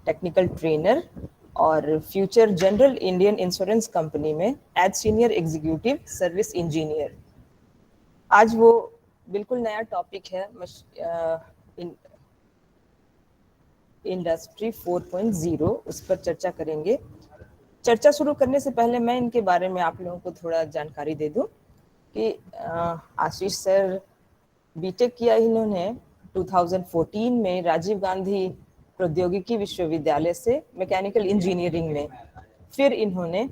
Technical trainer और future general Indian insurance company में as senior executive service engineer. आज वो बिल्कुल नया टॉपिक है, इंडस्ट्री 4.0, उस पर चर्चा करेंगे। चर्चा शुरू करने से पहले मैं इनके बारे में आप लोगों को थोड़ा जानकारी दे दूं कि आशीष सर बीटेक किया इन्होंने 2014 में राजीव गांधी प्रौद्योगिकी विश्वविद्यालय से मैकेनिकल इंजीनियरिंग में। फिर इन्होंने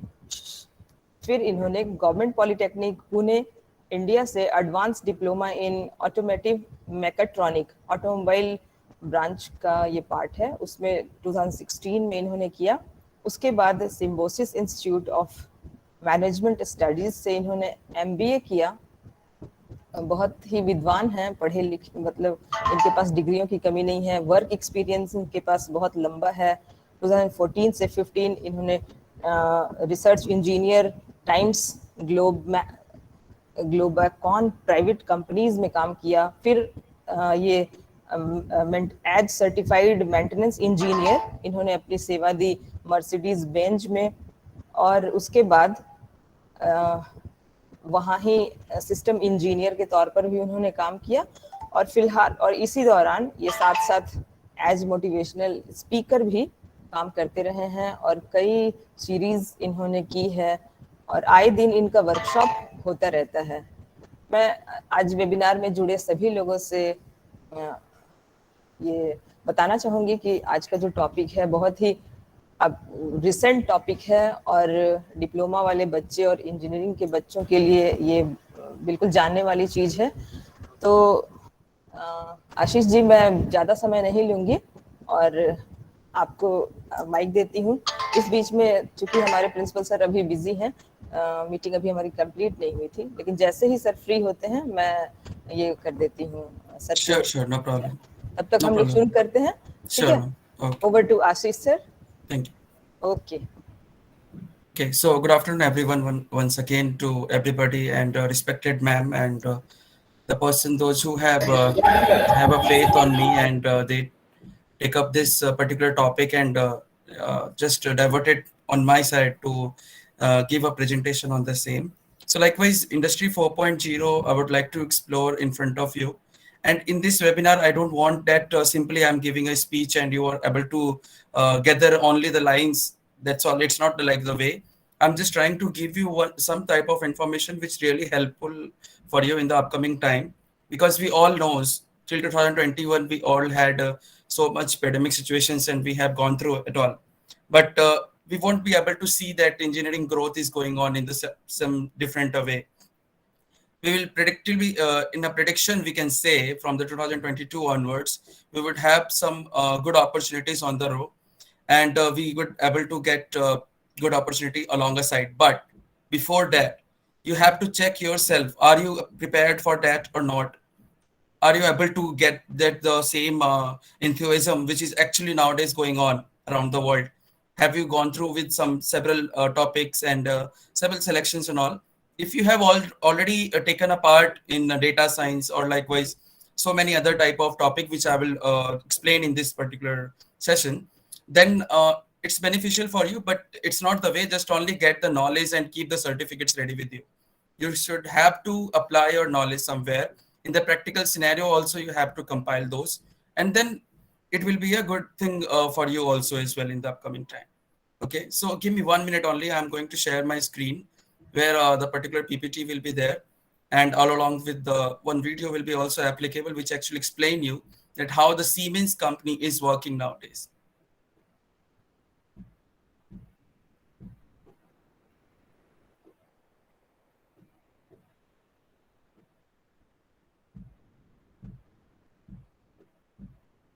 गवर्नमेंट पॉलिटेक्निक पुणे इंडिया से advance diploma in automotive mechatronic, automobile branch का ये पार्ट है, उसमें 2016 में इन्होंने किया। उसके बाद Symbiosis institute of management studies से इन्होंने एमबीए किया। बहुत ही विद्वान हैं, पढ़े लिखे, मतलब इनके पास डिग्रियों की कमी नहीं है। वर्क एक्सपीरियंस इनके पास बहुत लंबा है। 2014 से 15 इन्होंने research engineer Times Globacon private companies में काम किया। फिर ये एज सर्टिफाइड मेंटेनेंस इंजीनियर इन्होंने अपनी सेवा दी मर्सिडीज बेंज में, और उसके बाद वहाँ ही सिस्टम इंजीनियर के तौर पर भी उन्होंने काम किया। और फिलहाल और इसी दौरान ये साथ साथ एज मोटिवेशनल स्पीकर भी काम करते रहे हैं और कई सीरीज इन्होंने की है और आए दिन इनका वर्कशॉप होता रहता है। मैं आज वेबिनार में जुड़े सभी लोगों से ये बताना चाहूँगी कि आज का जो टॉपिक है बहुत ही अब रिसेंट टॉपिक है और डिप्लोमा वाले बच्चे और इंजीनियरिंग के बच्चों के लिए ये बिल्कुल जानने वाली चीज़ है। तो आशीष जी, मैं ज़्यादा समय नहीं लूँगी और आपको माइक देती हूँ। इस बीच में चूंकि हमारे प्रिंसिपल सर अभी बिजी हैं, मीटिंग अभी हमारी कंप्लीट नहीं हुई थी, लेकिन जैसे ही सर फ्री होते हैं मैं ये कर देती हूँ सर। Sure, no problem. तब तक हम लोग शुरू करते हैं, ठीक है? Over to Ashish sir. Thank you. Okay. Okay, so good afternoon, everyone. Once again to everybody and respected ma'am and the person, those who have a faith on me and they take up this particular topic and just divert it on my side to give a presentation on the same. So likewise, Industry 4.0, I would like to explore in front of you. And in this webinar, I don't want that simply I'm giving a speech and you are able to gather only the lines. That's all. It's not like the way. I'm just trying to give you some type of information which really helpful for you in the upcoming time, because we all knows till 2021 we all had so much pandemic situations and we have gone through it all, but we won't be able to see that engineering growth is going on in some different way. We will predictably in a prediction we can say from the 2022 onwards we would have some good opportunities on the road, and we would able to get good opportunity along the side. But before that, you have to check yourself, are you prepared for that or not? Are you able to get that the same enthusiasm which is actually nowadays going on around the world? Have you gone through with several topics and several selections and all? If you have already taken a part in data science or likewise so many other type of topic which I will explain in this particular session, then it's beneficial for you, but it's not the way just only get the knowledge and keep the certificates ready with you. You should have to apply your knowledge somewhere. In the practical scenario also you have to compile those, and then it will be a good thing for you also as well in the upcoming time. Okay, so give me 1 minute only. I'm going to share my screen where the particular PPT will be there, and all along with the one video will be also applicable, which actually explain you that how the Siemens company is working nowadays.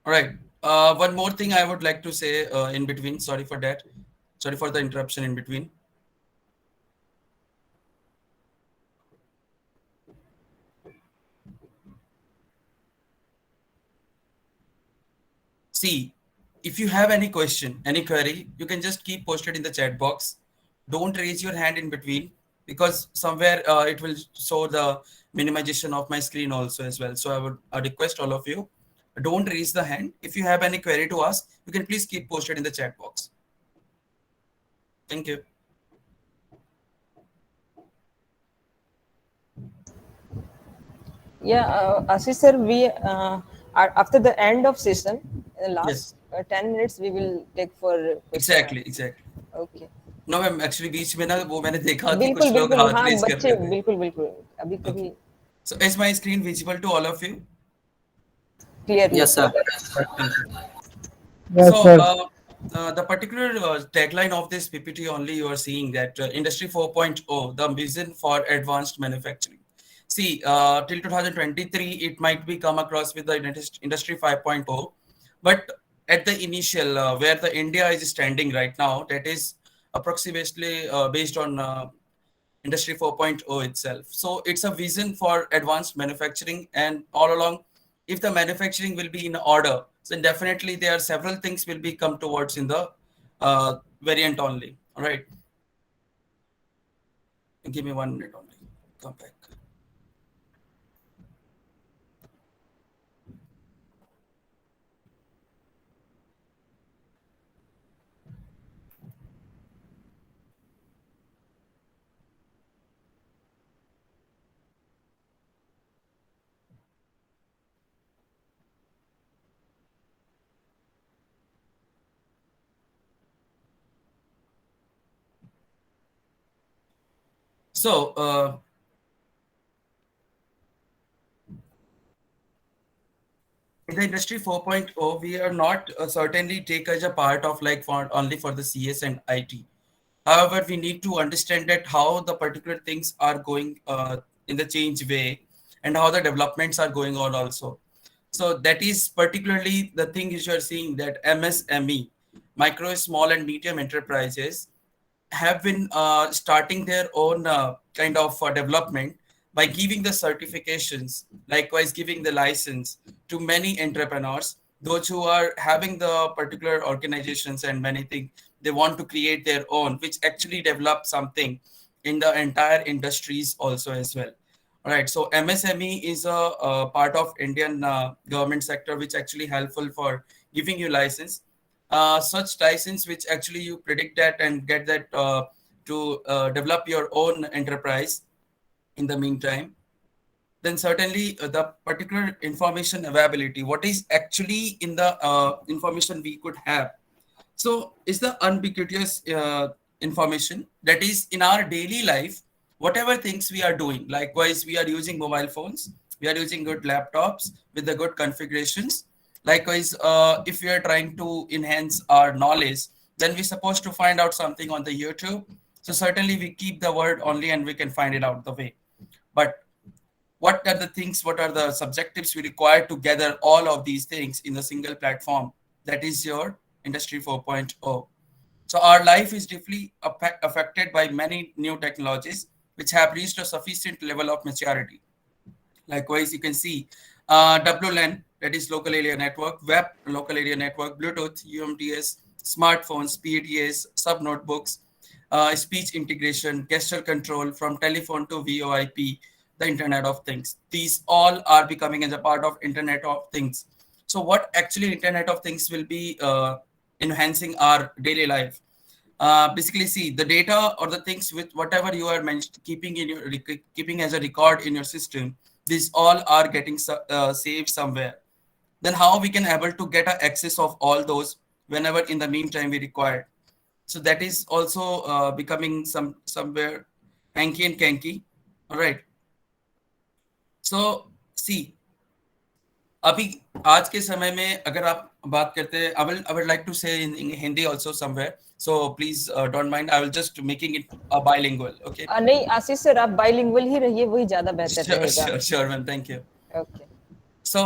All right. One more thing I would like to say in between. Sorry for that. Sorry for the interruption in between. See, if you have any question, any query, you can just keep posted in the chat box. Don't raise your hand in between, because somewhere it will show the minimization of my screen also as well. So I would request all of you, don't raise the hand. If you have any query to ask, you can please keep posted in the chat box. Thank you. Yeah, Ashish sir, we after the end of session, in the last 10 minutes, we will take for question. Exactly. Okay. No ma'am, actually बीच में ना वो मैंने देखा कि बिल्कुल कुछ लोग बिल्कुल, हाथ हाँ रेज कर बच्चे, रहे थे. बिल्कुल बिल्कुल, अभी कभी So is my screen visible to all of you? Clearly. Yes, sir. Thank you. Yes, So sir. the particular tagline of this PPT only you are seeing that Industry 4.0, the vision for advanced manufacturing. See, till 2023, it might be come across with the Industry 5.0, but at the initial where the India is standing right now, that is approximately based on Industry 4.0 itself. So it's a vision for advanced manufacturing, and all along, if the manufacturing will be in order, then definitely there are several things will be come towards in the variant only. All right. Give me 1 minute only. Come back. So in the Industry 4.0, we are not certainly take as a part of like for only for the CS and IT. However, we need to understand that how the particular things are going in the change way, and how the developments are going on also. So that is particularly the thing you are seeing, that MSME, micro, small and medium enterprises, have been starting their own kind of development by giving the certifications, likewise giving the license to many entrepreneurs, those who are having the particular organizations and many things, they want to create their own, which actually develop something in the entire industries also as well. All right, so MSME is a part of Indian government sector, which actually helpful for giving you license. Such license which actually you predict that and get that to develop your own enterprise in the meantime. Then certainly the particular information availability, what is actually in the information we could have. So is the ubiquitous information that is in our daily life, whatever things we are doing. Likewise, we are using mobile phones, we are using good laptops with the good configurations. Likewise, if we are trying to enhance our knowledge, then we're supposed to find out something on the YouTube. So certainly we keep the word only and we can find it out the way. But what are the things, what are the subjectives we require to gather all of these things in a single platform? That is your Industry 4.0. So our life is deeply affected by many new technologies which have reached a sufficient level of maturity. Likewise, you can see WLAN, that is local area network, web local area network, Bluetooth, UMTS, smartphones, PATS, sub notebooks, speech integration, gesture control from telephone to VoIP, the Internet of Things. These all are becoming as a part of Internet of Things. So what actually Internet of Things will be enhancing our daily life? Basically, see the data or the things with whatever you are keeping in your keeping as a record in your system. These all are getting saved somewhere. Then how we can able to get access of all those whenever in the meantime we require. So that is also becoming somewhere hanky and kanky. All right. So see, अभी आज के समय में अगर आप बात करते हैं, I would like to say in Hindi also somewhere. So please don't mind. I will just making it a bilingual. Okay. नहीं आशीष सर, आप बाइलिंगुअल ही रहिए, वही ज्यादा बेहतर रहेगा. Sure, ma'am. Thank you. Okay. So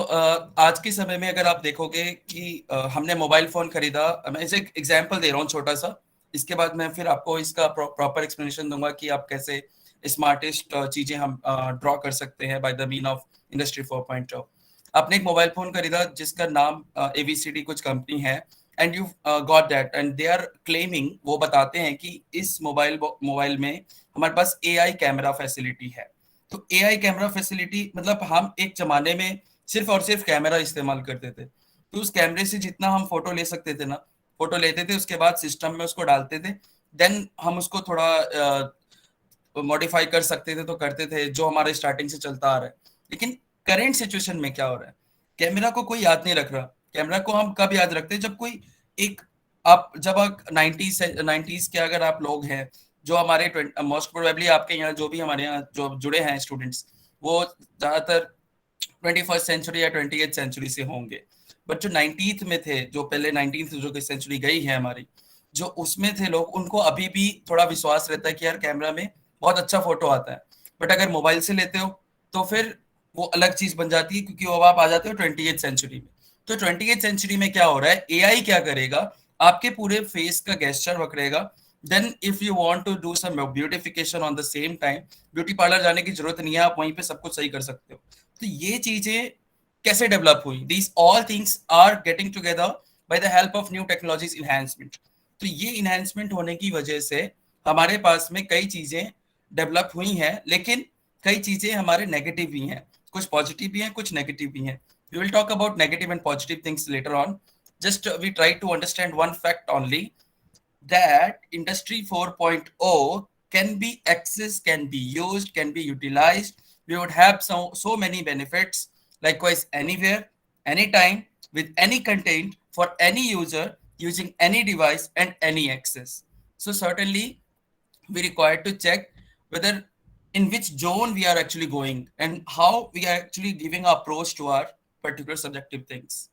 आज के समय में अगर आप देखोगे कि हमने मोबाइल फोन खरीदा, मैं एक एग्जांपल दे रहा हूँ छोटा सा, इसके बाद मैं फिर आपको इसका प्रॉपर एक्सप्लेनेशन दूंगा कि आप कैसे स्मार्टेस्ट चीजें हम ड्रॉ कर सकते हैं by the mean of industry 4.0. आपने एक मोबाइल फोन खरीदा जिसका नाम ABCD कुछ कंपनी है, and you got that, and they are claiming, वो बताते हैं कि इस मोबाइल में हमारे पास AI कैमरा फैसिलिटी है. तो AI कैमरा फैसिलिटी मतलब हम एक जमाने में सिर्फ और सिर्फ कैमरा इस्तेमाल करते थे। तो उस कैमरे से जितना हम फोटो ले सकते थे ना, फोटो लेते थे, उसके बाद सिस्टम में उसको डालते थे, देन हम उसको थोड़ा मॉडिफाई कर सकते थे तो करते थे, जो हमारे स्टार्टिंग से चलता आ रहा है। लेकिन करेंट सिचुएशन में क्या हो रहा है, कैमरा को कोई याद नहीं रख रहा। कैमरा को हम कब याद रखते हैं, जब कोई एक आप जब आप 90s के अगर आप लोग हैं जो हमारे मोस्ट प्रोबेबली आपके यहाँ जो भी हमारे यहाँ जो जुड़े हैं स्टूडेंट्स, वो ज्यादातर 21st सेंचुरी या 20th सेंचुरी से होंगे। बट जो 19th में थे, जो पहले 19th जो सेंचुरी गई है हमारी, जो उसमें थे लोग, उनको अभी भी थोड़ा विश्वास रहता है कि यार कैमरा में बहुत अच्छा फोटो आता है। बट अगर मोबाइल से लेते हो तो फिर वो अलग चीज बन जाती है, क्योंकि अब आप आ जाते हो 20th सेंचुरी में। तो 20th सेंचुरी में क्या हो रहा है, एआई क्या करेगा, आपके पूरे फेस का गेस्चर पकड़ेगा। Then if you want to do some beautification on the same time, beauty parlour जाने की जरूरत नहीं है, आप वहीं पे सब कुछ सही कर सकते हो। तो ये चीजें कैसे डेवलप हुई, these all things are getting together by the help of new technologies enhancement. तो ये इनहैंसमेंट होने की वजह से हमारे पास में कई चीजें डेवलप हुई हैं, लेकिन कई चीजें हमारे नेगेटिव भी हैं, कुछ पॉजिटिव भी हैं, कुछ नेगेटिव भी हैं। We will talk about negative and positive things later on. Just we try to understand one fact only, that Industry 4.0 can be accessed, can be used, can be utilized. We would have so many benefits, likewise anywhere, anytime, with any content for any user using any device and any access. So certainly we require to check whether in which zone we are actually going and how we are actually giving our approach to our particular subjective things.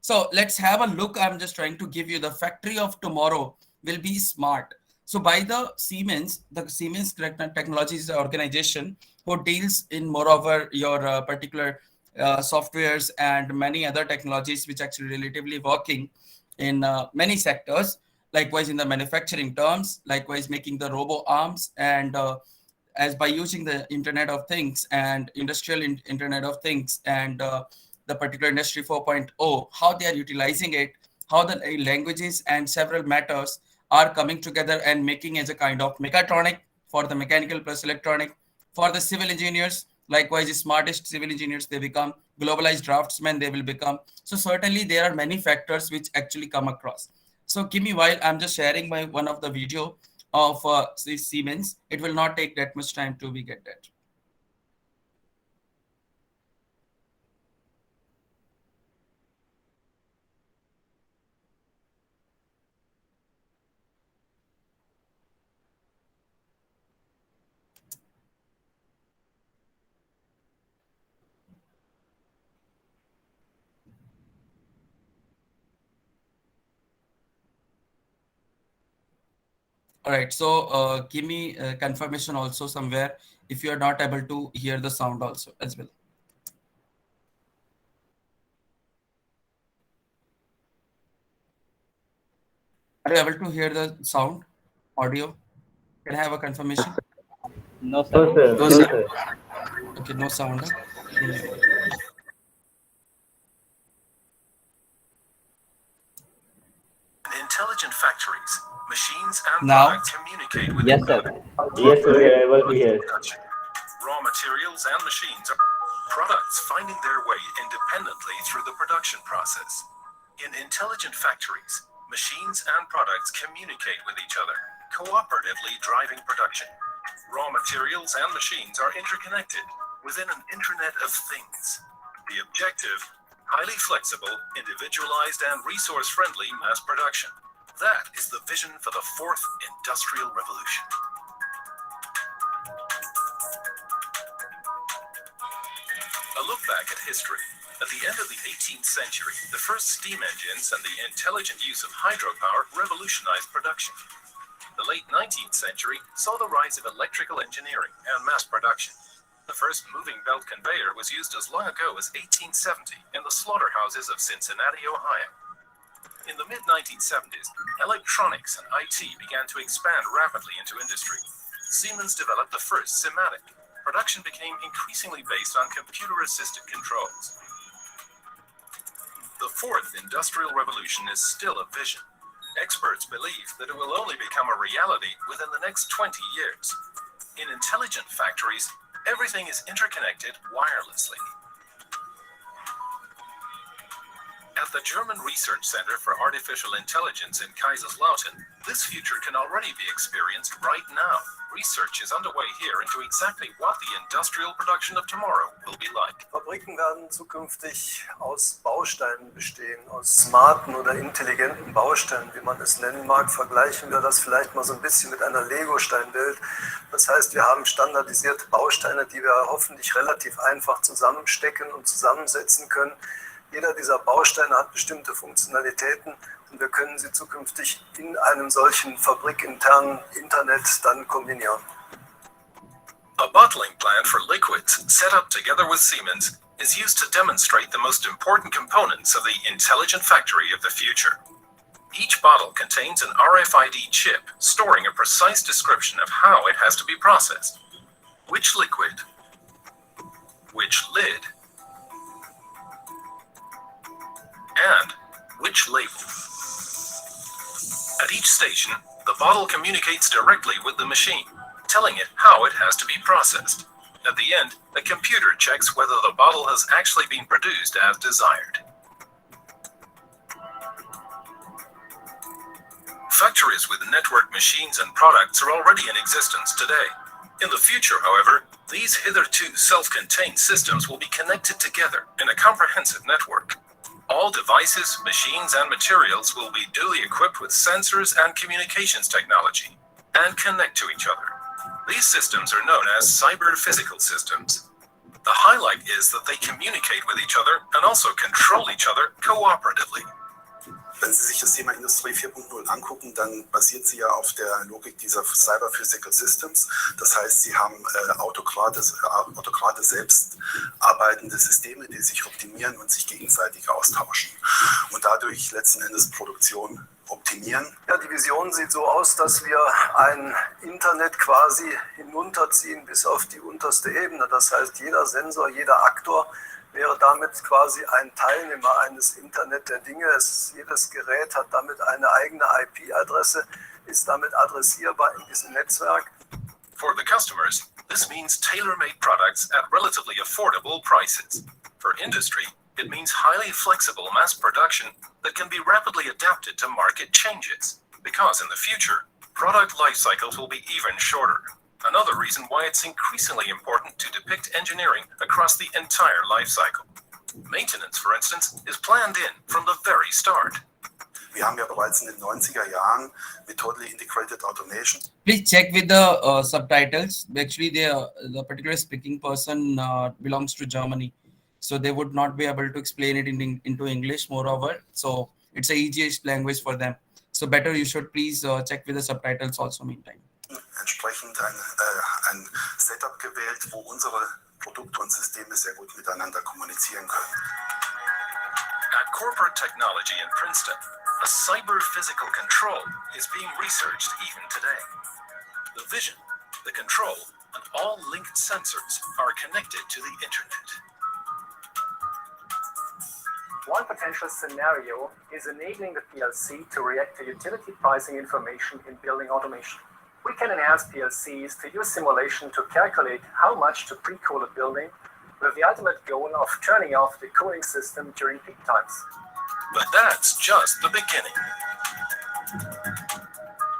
So let's have a look. I'm just trying to give you the factory of tomorrow will be smart. So by the Siemens Technologies organization, who deals in moreover your particular softwares and many other technologies which actually relatively working in many sectors, likewise in the manufacturing terms, likewise making the robo arms, and as by using the Internet of Things and industrial Internet of Things and the particular Industry 4.0, how they are utilizing it, how the languages and several matters are coming together and making as a kind of mechatronic for the mechanical plus electronic, for the civil engineers, likewise the smartest civil engineers they become, globalized draftsmen they will become. So certainly there are many factors which actually come across. So give me while I'm just sharing my one of the video of Siemens. It will not take that much time to we get that. All right, so give me confirmation also somewhere if you are not able to hear the sound also as well. Are you able to hear the sound, audio? Can I have a confirmation? No, sir. No, sir. Okay, no sound. Intelligent factories, machines and Now? products communicate with Yes, each sir. other. Yes, sir. We are able to hear. Production. Raw materials and machines are products finding their way independently through the production process. In intelligent factories, machines and products communicate with each other, cooperatively driving production. Raw materials and machines are interconnected within an Internet of Things. The objective, highly flexible, individualized, and resource-friendly mass production. That is the vision for the fourth industrial revolution. A look back at history. At the end of the 18th century, the first steam engines and the intelligent use of hydropower revolutionized production. The late 19th century saw the rise of electrical engineering and mass production. The first moving belt conveyor was used as long ago as 1870 in the slaughterhouses of Cincinnati, Ohio. In the mid-1970s, electronics and IT began to expand rapidly into industry. Siemens developed the first SIMATIC. Production became increasingly based on computer-assisted controls. The fourth industrial revolution is still a vision. Experts believe that it will only become a reality within the next 20 years. In intelligent factories, everything is interconnected wirelessly. At the German Research Center for Artificial Intelligence in Kaiserslautern, this future can already be experienced right now. Research is underway here into exactly what the industrial production of tomorrow will be like. Fabriken werden zukünftig aus Bausteinen bestehen, aus smarten oder intelligenten Bausteinen, wie man es nennen mag. Vergleichen wir das vielleicht mal so ein bisschen mit einer Lego-Steinwelt. Das heißt, wir haben standardisierte Bausteine, die wir hoffentlich relativ einfach zusammenstecken und zusammensetzen können. Jeder dieser Bausteine hat bestimmte Funktionalitäten und wir können sie zukünftig in einem solchen fabrikinternen Internet dann kombinieren. A bottling plant for liquids set up together with Siemens is used to demonstrate the most important components of the intelligent factory of the future. Each bottle contains an RFID chip storing a precise description of how it has to be processed. Which liquid? Which lid? And which label? At each station, the bottle communicates directly with the machine, telling it how it has to be processed. At the end, a computer checks whether the bottle has actually been produced as desired. Factories with networked machines and products are already in existence today. In the future, however, these hitherto self-contained systems will be connected together in a comprehensive network. All devices, machines, and materials will be duly equipped with sensors and communications technology and connect to each other. These systems are known as cyber-physical systems. The highlight is that they communicate with each other and also control each other cooperatively. Wenn Sie sich das Thema Industrie 4.0 angucken, dann basiert sie ja auf der Logik dieser Cyber-Physical Systems. Das heißt, Sie haben autokrate, selbst arbeitende Systeme, die sich optimieren und sich gegenseitig austauschen und dadurch letzten Endes Produktion optimieren. Ja, die Vision sieht so aus, dass wir ein Internet quasi hinunterziehen bis auf die unterste Ebene. Das heißt, jeder Sensor, jeder Aktor wäre damit quasi ein Teilnehmer eines Internet der Dinge. Jedes Gerät hat damit eine eigene IP-Adresse, ist damit adressierbar in diesem Netzwerk. For the customers, this means tailor-made products at relatively affordable prices. For industry, it means highly flexible mass production that can be rapidly adapted to market changes. Because in the future, product life cycles will be even shorter. Another reason why it's increasingly important to depict engineering across the entire life cycle. Maintenance, for instance, is planned in from the very start. Wir haben ja bereits in den 90er Jahren mit Totally Integrated Automation. Please check with the subtitles. Actually, the particular speaking person belongs to Germany, so they would not be able to explain it into English. Moreover, so it's a easiest language for them. So better you should please check with the subtitles also meantime. Entsprechend ein Setup gewählt, wo unsere Produkte und Systeme sehr gut miteinander kommunizieren können. At Corporate Technology in Princeton, a cyber-physical control is being researched even today. The vision, the control, and all linked sensors are connected to the internet. One potential scenario is enabling the PLC to react to utility pricing information in building automation. We can enhance PLCs to use simulation to calculate how much to pre-cool a building, with the ultimate goal of turning off the cooling system during peak times. But that's just the beginning.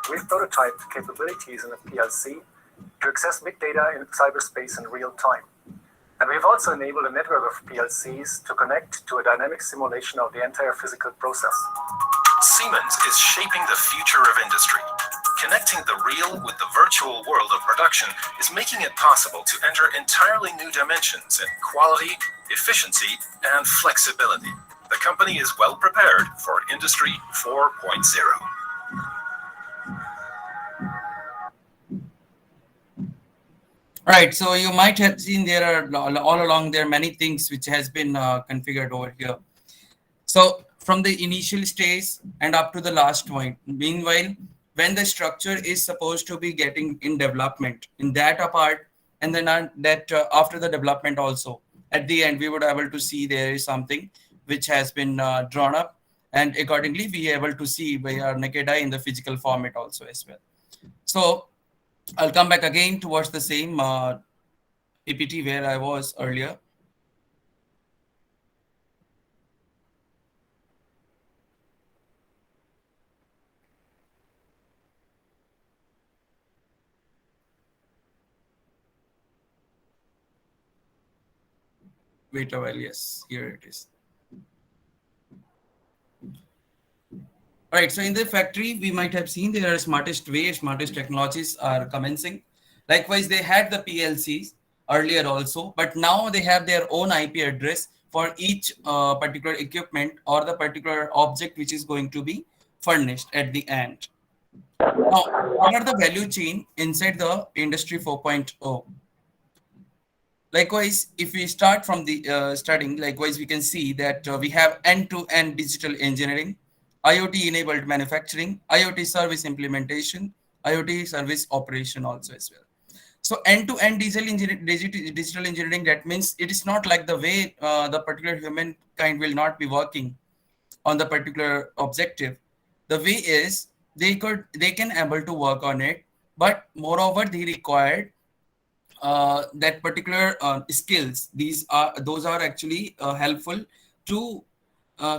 We've prototyped capabilities in a PLC to access big data in cyberspace in real time. And we've also enabled a network of PLCs to connect to a dynamic simulation of the entire physical process. Siemens is shaping the future of industry. Connecting the real with the virtual world of production is making it possible to enter entirely new dimensions in quality, efficiency, and flexibility. The company is well prepared for Industry 4.0. Right, so you might have seen there are all along there are many things which has been configured over here. So from the initial stage and up to the last point, meanwhile, when the structure is supposed to be getting in development in that part, and then after the development also, at the end, we would be able to see there is something which has been drawn up, and accordingly, we are able to see by our naked eye in the physical format also as well. So I'll come back again towards the same PPT where I was earlier. Wait a while. Yes, here it is. All right, so in the factory, we might have seen there are smartest ways, smartest technologies are commencing. Likewise, they had the PLCs earlier also, but now they have their own IP address for each particular equipment or the particular object which is going to be furnished at the end. Now, what are the value chain inside the Industry 4.0? Likewise, if we start from the starting, likewise, we can see that we have end-to-end digital engineering, IoT-enabled manufacturing, IoT service implementation, IoT service operation also as well. So end-to-end digital engineering, that means it is not like the way the particular humankind will not be working on the particular objective. The way is they can able to work on it, but moreover they required that particular skills. Those are actually helpful to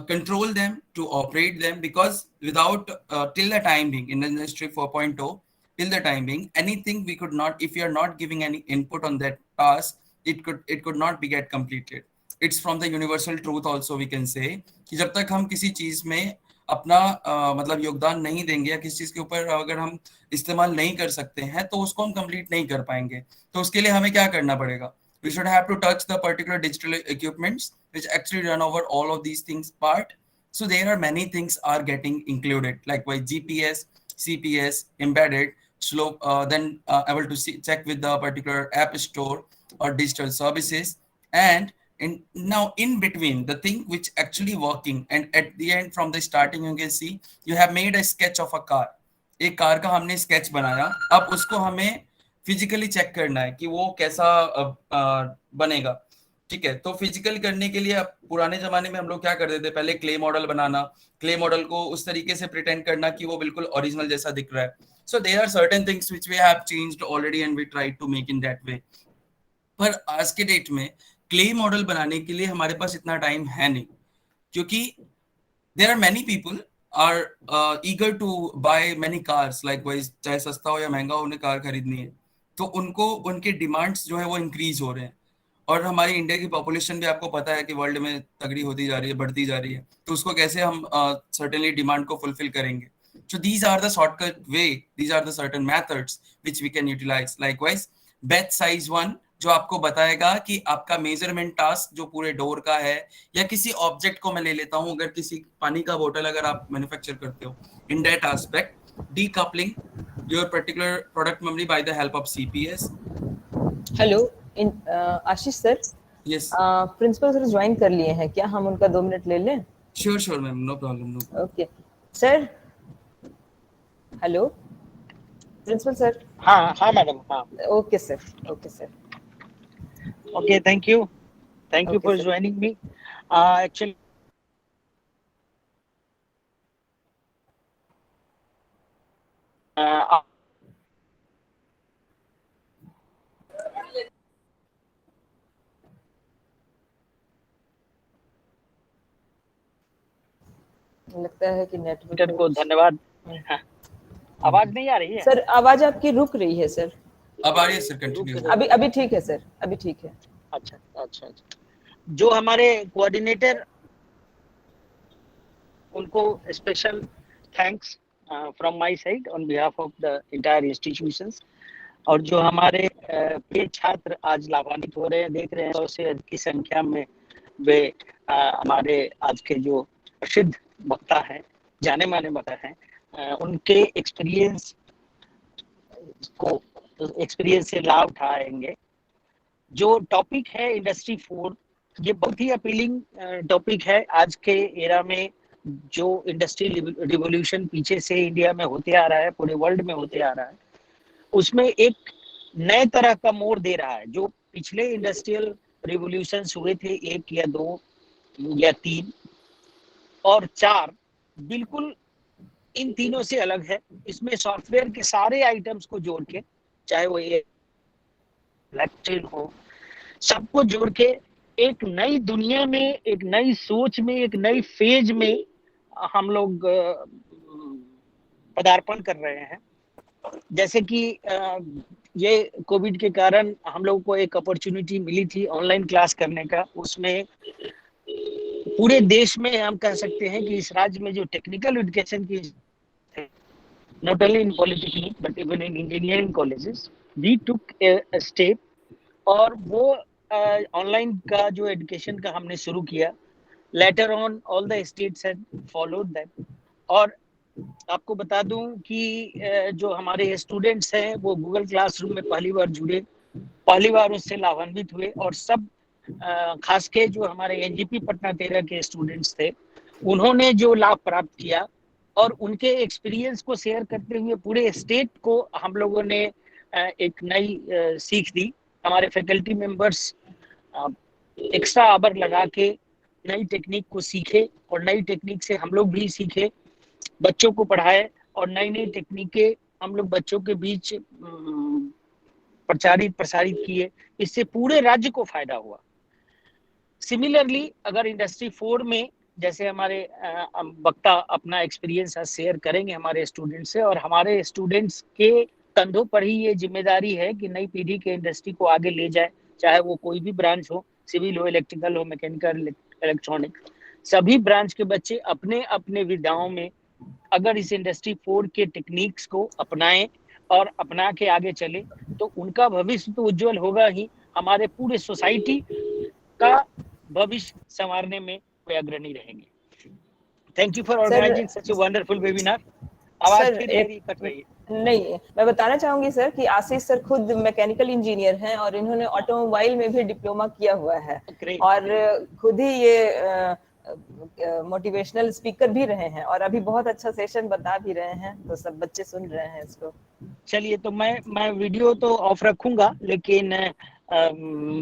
control them, to operate them, because without till the time being in the Industry 4.0, till the time being, anything we could not, if you are not giving any input on that task, it could not be get completed. It's from the universal truth also we can say कि जब तक हम किसी चीज में अपना मतलब योगदान नहीं देंगे या किसी चीज के ऊपर अगर हम इस्तेमाल नहीं कर सकते हैं तो उसको हम कंप्लीट नहीं कर पाएंगे. तो उसके लिए हमें क्या करना पड़ेगा? We should have to touch the particular digital equipments which actually run over all of these things part. So there are many things are getting included, like GPS, CPS, embedded, slow, then able to check with the particular app store or digital services. And now in between, the thing which actually working, and at the end from the starting you can see you have made a sketch of a car. एक car का हमने sketch बनाया, अब उसको हमें physically check करना है कि वो कैसा बनेगा. ठीक है, तो फिजिकल करने के लिए अब पुराने जमाने में हम लोग क्या करते थे, पहले क्ले मॉडल बनाना, क्ले मॉडल को उस तरीके से प्रिटेंड करना कि वो बिल्कुल ओरिजिनल जैसा दिख रहा है. So there are certain things which we have changed already and we try to make in that way. पर आज के डेट में क्ले मॉडल बनाने के लिए हमारे पास इतना टाइम है नहीं, क्योंकि there are many people are eager to buy many cars. Likewise चाहे सस्ता हो या महंगा हो, उन्हें कार खरीदनी है, तो उनको उनके डिमांड्स जो है वो इंक्रीज हो रहे हैं. और हमारी इंडिया की पॉपुलेशन भी आपको पता है कि वर्ल्ड में तगड़ी होती जा रही है, बढ़ती जा रही है, तो उसको कैसे हम सर्टेनली डिमांड को फुलफिल करेंगे. So these are the shortcut way, these are the certain methods which we can utilise. Likewise batch size 1 जो आपको बताएगा कि आपका मेजरमेंट टास्क जो पूरे डोर का है, या किसी ऑब्जेक्ट को मैं ले लेता हूं, अगर किसी पानी का बोतल अगर आप मैन्युफैक्चर करते हो, in that aspect decoupling your particular product memory by the help of CPS. Hello Ashish sir. Yes. Principal sir join कर लिए हैं क्या? हम उनका 2 मिनट ले लें? Sure ma'am, no problem. Okay sir. Hello principal sir. हाँ मैडम. हाँ, okay sir. okay, thank you Okay, for sir. joining me. Actually लगता है कि नेटवर्क को धन्यवाद. आवाज नहीं आ रही है सर? आवाज आपकी रुक रही है सर. अब आ रही है सर, कंटिन्यू. अभी ठीक है सर, अभी ठीक है. अच्छा. जो हमारे कोऑर्डिनेटर, उनको special thanks from my side on behalf of the entire institutions. और जो हमारे पेड छात्र आज लाभान्वित हो रहे हैं, देख रहे हैं 100 से अधिक की संख्या में, वे हमारे आज के जो प्रसिद्ध वक्ता हैं, जाने माने वक्ता हैं, उनके एक्सपीरियंस से लाभ उठाएंगे. जो टॉपिक है इंडस्ट्री 4, ये बहुत ही अपीलिंग टॉपिक है. आज के एरा में जो इंडस्ट्री रिवॉल्यूशन पीछे से इंडिया में होते आ रहा है, पूरे वर्ल्ड में होते आ रहा है, उसमें एक नए तरह का मोड़ दे रहा है. जो पिछले इंडस्ट्रियल रिवॉल्यूशंस हुए थे, 1 या 2 या 3 और 4, बिल्कुल इन तीनों से अलग है. इसमें सॉफ्टवेयर के सारे आइटम्स को जोड़ के, चाहे वो इलेक्ट्रिक हो, सबको जोड़ के एक नई दुनिया में, एक नई सोच में, एक नई फेज में हम लोग पदार्पण कर रहे हैं. जैसे कि ये कोविड के कारण हम लोगों को एक अपॉर्चुनिटी मिली थी ऑनलाइन क्लास करने का। उसमें पूरे देश में हम कह सकते हैं कि इस राज्य में जो टेक्निकल एजुकेशन की not only in polytechnic but even in engineering colleges we took a step और वो ऑनलाइन का जो एजुकेशन का हमने शुरू किया। later on all the states had followed that। और आपको बता दूं कि जो हमारे स्टूडेंट्स हैं वो गूगल क्लासरूम में पहली बार जुड़े, पहली बार उससे लाभान्वित हुए, और सब खास के जो हमारे एनजीपी पटना 13 के स्टूडेंट्स थे उन्होंने जो लाभ प्राप्त किया और उनके एक्सपीरियंस को शेयर करते हुए पूरे स्टेट को हम लोगों ने एक नई सीख दी। हमारे फैकल्टी मेंबर्स एक्स्ट्रा आवर लगा के नई टेक्निक को सीखे और नई टेक्निक से हम लोग भी सीखे, बच्चों को पढ़ाए और नई नई टेक्निकें हम लोग बच्चों के बीच प्रसारित किए। इससे पूरे राज्य को फायदा हुआ। सिमिलरली अगर इंडस्ट्री 4 में जैसे हमारे वक्ता अपना एक्सपीरियंस शेयर करेंगे हमारे स्टूडेंट्स से, और हमारे स्टूडेंट्स के कंधों पर ही ये जिम्मेदारी है कि नई पीढ़ी के इंडस्ट्री को आगे ले जाए, चाहे वो कोई भी ब्रांच हो, सिविल हो, इलेक्ट्रिकल हो, मैकेनिकल, इलेक्ट्रॉनिक, सभी ब्रांच के बच्चे अपने अपने विधाओं में अगर इस इंडस्ट्री 4 के टेक्निक्स को अपनाएं और अपना के आगे चले तो उनका भविष्य तो उज्जवल होगा ही, हमारे पूरे सोसाइटी का भविष्य संवारने में वे अग्रणी रहेंगे। Thank you for organising such a wonderful webinar. आवाज फिर मेरी कट रही है। नहीं, मैं बताना चाहूंगी सर कि आशीष सर खुद मैकेनिकल इंजीनियर हैं और इन्होंने ऑटोमोबाइल में भी डिप्लोमा किया हुआ है और खुद ही ये मोटिवेशनल स्पीकर भी रहे हैं और अभी बहुत अच्छा सेशन बता भी रहे हैं, तो सब बच्चे सुन रहे हैं इसको। चलिए, तो मैं वीडियो तो ऑफ रखूंगा लेकिन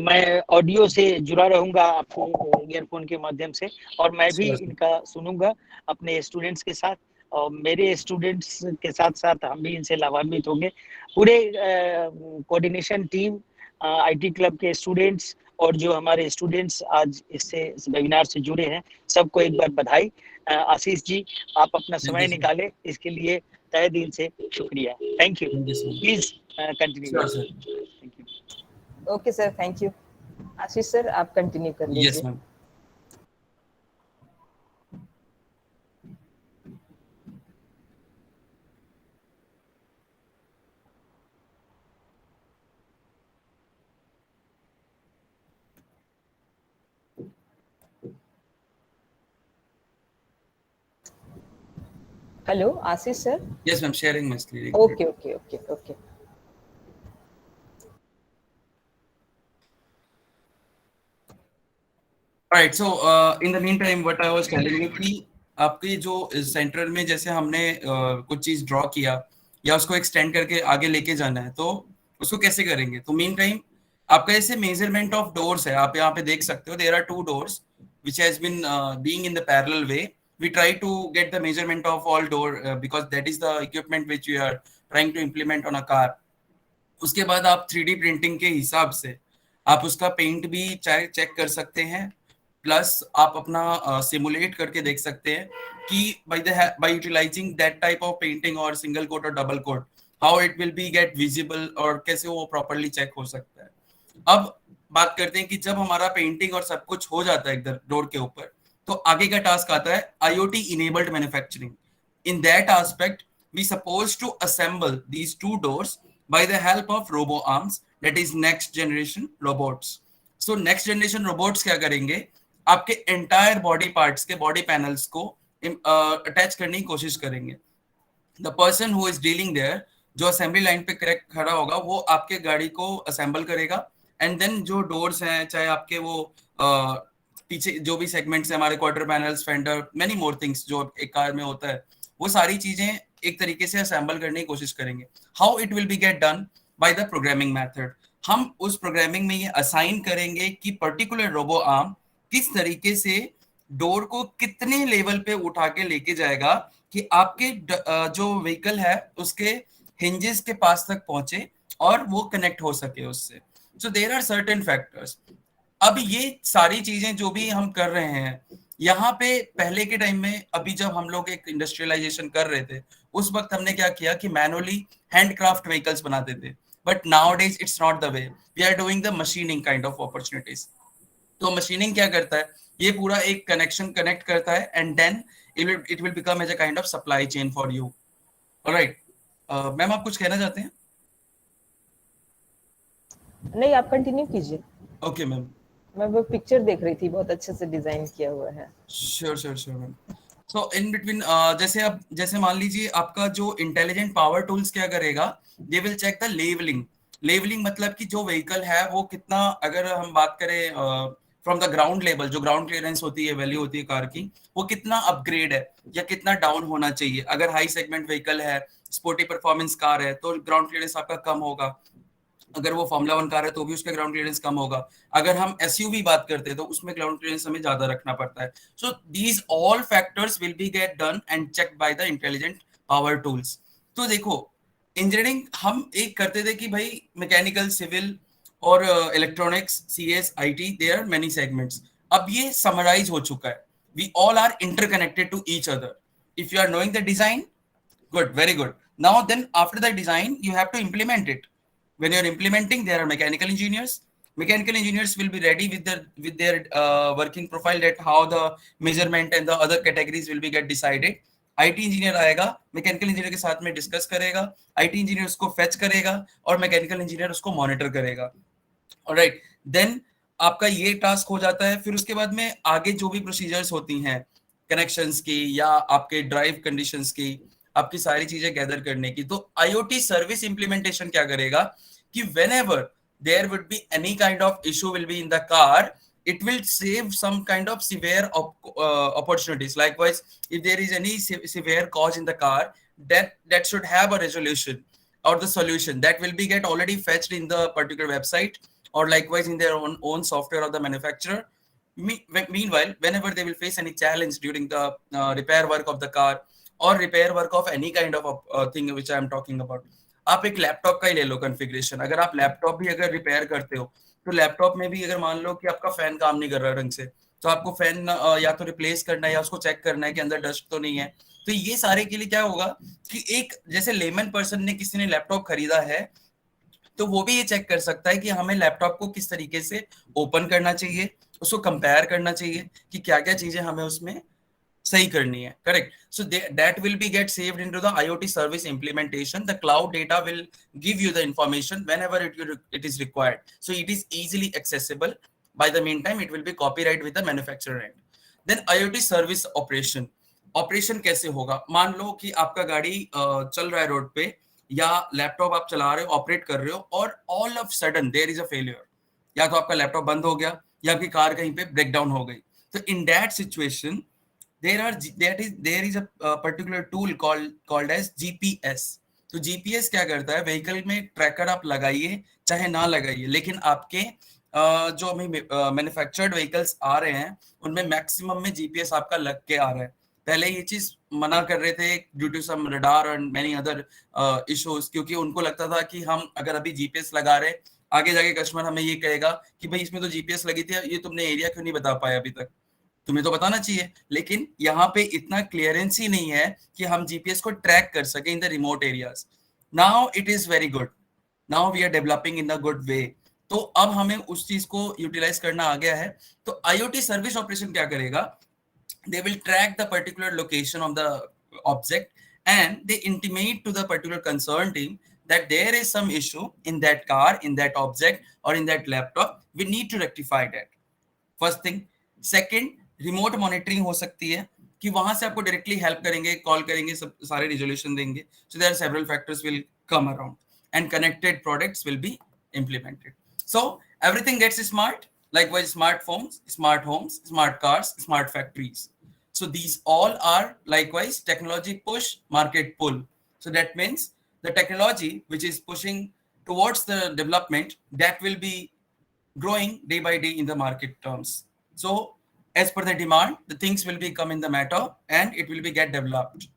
मैं ऑडियो से जुड़ा रहूंगा आपको ईयरफोन के माध्यम से, और मैं भी इनका सुनूंगा अपने स्टूडेंट्स के साथ, और मेरे स्टूडेंट्स के साथ साथ हम भी इनसे लाभान्वित होंगे। पूरे कोऑर्डिनेशन टीम, आईटी क्लब के स्टूडेंट्स और जो हमारे स्टूडेंट्स आज इस वेबिनार से जुड़े हैं, सबको एक बार बधाई। आशीष जी, आप अपना समय निकाले, इसके लिए तहे दिल से शुक्रिया। Thank you. Please continue. Thank you. Okay sir, thank you. Ashish sir, आप कंटिन्यू कर लीजिए। Yes ma'am. Hello Ashish sir. Yes ma'am, sharing my screen. Okay okay okay okay. Right, so in the mean time what I was telling you कि आपके जो centre में जैसे हमने कुछ चीज ड्रॉ किया या उसको एक्सटेंड करके आगे लेके जाना है, तो उसको कैसे करेंगे? तो मीन टाइम आपका जैसे मेजरमेंट ऑफ डोर्स है, आप यहाँ पे देख सकते हो, there are 2 doors which has been being in the parallel way. We try to get the measurement of all door because that is the equipment which we are trying to implement on a car. उसके बाद आप 3D printing के हिसाब से आप उसका paint भी check कर सकते हैं, प्लस आप अपना सिमुलेट करके देख सकते हैं कि by utilizing that type of painting और सिंगल कोट और double coat how it will be get visible और कैसे वो प्रॉपरली चेक हो सकता है। अब बात करते हैं कि जब हमारा पेंटिंग और सब कुछ हो जाता है इधर डोर के ऊपर, तो आगे का टास्क आता है IoT enabled manufacturing. In that aspect, we supposed to assemble these 2 doors by the help of robo arms, that is next generation robots. So next generation robots क्या करेंगे? आपके entire body parts के body panels को attach करने की कोशिश करेंगे। The person who is dealing there, जो assembly line पे करेक्ट खड़ा होगा, वो आपके गाड़ी को assemble करेगा, and then जो doors हैं, चाहे आपके वो पीछे जो भी सेगमेंट्स है हमारे, quarter panels, fender, many more things जो एक कार में होता है, वो सारी चीजें एक तरीके से असेंबल करने की कोशिश करेंगे। How it will be get done? By the programming method. हम उस प्रोग्रामिंग में ये असाइन करेंगे कि पर्टिकुलर रोबो आर्म किस तरीके से डोर को कितने लेवल पे उठा के लेके जाएगा कि आपके जो व्हीकल है उसके हिंजेस के पास तक पहुंचे और वो कनेक्ट हो सके उससे। So there are certain factors. अब ये सारी चीजें जो भी हम कर रहे हैं यहाँ पे, पहले के टाइम में, अभी जब हम लोग एक इंडस्ट्रियलाइजेशन कर रहे थे, उस वक्त हमने क्या किया कि मैनुअली हैंडक्राफ्ट व्हीकल्स बनाते थे। but nowadays it's not the way. We are doing the machining kind of opportunities. तो मशीनिंग क्या करता है, ये पूरा एक कनेक्शन कनेक्ट करता है and then it will become as a kind of supply chain for you. Alright ma'am, आप कुछ कहना चाहते हैं? नहीं, आप कंटिन्यू कीजिए. Okay ma'am. मैं वो पिक्चर देख रही थी, बहुत अच्छे से डिजाइन किया हुआ है. Sure ma'am. So in between जैसे मान लीजिए आपका जो इंटेलिजेंट पावर टूल्स क्या करेगा, they will check the levelling मतलब कि जो व्हीकल है वो कितना, अगर हम बात करें फ्रॉम द ग्राउंड लेवल, जो ग्राउंड क्लियरेंस होती है, वैल्यू होती है कार की, वो कितना अपग्रेड है या कितना डाउन होना चाहिए. अगर हाई सेगमेंट व्हीकल है, स्पोर्टी परफॉर्मेंस कार है, तो ग्राउंड क्लियरेंस आपका कम होगा. अगर वो फॉर्मूला 1 कार है तो भी उसका ग्राउंड क्लियरेंस कम होगा. अगर हम एसयूवी बात करते हैं तो उसमें ग्राउंड क्लियरेंस हमें ज्यादा रखना पड़ता है. So these all factors will be get done and checked by the intelligent power tools. तो देखो, इंजीनियरिंग हम एक करते थे कि भाई मैकेनिकल, सिविल और electronics, CS, IT, there are many segments. अब ये समराइज हो चुका है. We all are interconnected to each other. If you are knowing the design, good, very good. Now then, after the design you have to implement it. When you are implementing, there are mechanical engineers will be ready with their working profile, that how the measurement and the other categories will be get decided. IT engineer आएगा, mechanical engineer के साथ में discuss करेगा, IT engineer उसको fetch करेगा और mechanical engineer उसको monitor करेगा. Alright, then आपका ये टास्क हो जाता है. फिर उसके बाद में आगे जो भी प्रोसीजर्स होती हैं कनेक्शंस की या आपके ड्राइव कंडीशंस की, आपकी सारी चीजें गैदर करने की, तो IoT सर्विस इंप्लीमेंटेशन क्या करेगा कि whenever there would be any kind of issue will be in the car, it will save some kind of severe opportunities. Likewise, if there is any severe cause in the car, that should have a resolution or the solution that will be get already fetched in the particular website or likewise in their own software of the manufacturer. Meanwhile, whenever they will face any challenge during the repair work of the car or repair work of any kind of thing which I am talking about, आप एक laptop का ही ले लो configuration. अगर आप laptop भी अगर repair करते हो तो लैपटॉप में भी अगर मान लो कि आपका फैन काम नहीं कर रहा ढंग से, तो आपको फैन या तो रिप्लेस करना है या उसको चेक करना है कि अंदर डस्ट तो नहीं है. तो ये सारे के लिए क्या होगा कि एक जैसे लेमन पर्सन ने, किसी ने लैपटॉप खरीदा है, तो वो भी ये चेक कर सकता है कि हमें लैपटॉप को किस तरीके से ओपन करना चाहिए, उसको कंपेयर करना चाहिए कि क्या क्या चीजें हमें उसमें सही करनी है. Correct. So that will be get saved into the IoT service implementation. The cloud data will give you the information whenever it is required. So it is easily accessible. By the meantime, it will be copyright with the manufacturer end. Then IoT service operation. Operation कैसे होगा? मान लो कि आपका गाड़ी चल रहा है road पे या लैपटॉप आप चला रहे हो, ऑपरेट कर रहे हो और all of sudden there is a failure. या तो आपका लैपटॉप बंद हो गया या आपकी कार कहीं पे ब्रेक डाउन हो गई. तो in that situation, there is a particular tool called as GPS. तो GPS क्या करता है, व्हीकल में ट्रैकर आप लगाइए चाहे ना लगाइए, लेकिन आपके जो हमें मैन्युफैक्चर्ड व्हीकल्स आ रहे हैं उनमें मैक्सिमम में GPS आपका लग के आ रहा है. पहले ये चीज मना कर रहे थे due to some radar and many other issues, क्योंकि उनको लगता था कि हम अगर अभी GPS लगा रहे, आगे जाके कस्टमर हमें ये कहेगा कि भाई इसमें तो GPS लगी थी, ये तुमने एरिया क्यों नहीं बता पाया अभी तक, तुम्हें तो बताना चाहिए. लेकिन यहाँ पे इतना क्लियरेंस ही नहीं है कि हम जीपीएस को ट्रैक कर सके in the remote areas. Now it is very good. Now we are developing in the good way. तो अब हमें उस चीज को यूटिलाइज करना आ गया है. तो IoT सर्विस ऑपरेशन क्या करेगा, they will track the particular location of the object and they intimate to the particular concern team that there is some issue in that car, in that object or in that laptop. We need to rectify that. First thing. Second, remote monitoring हो सकती है कि वहां से आपको directly help करेंगे, call करेंगे, सब सारे रिजोल्यूशन देंगे. So there are several factors will come around and connected products will be implemented. So everything gets smart. Likewise, smartphones, smart homes, smart cars, smart factories. So these all are likewise technology push, market pull. So that means the technology which is pushing towards the development, that will be growing day by day in the market terms. So as per the demand, the things will be come in the matter and it will be get developed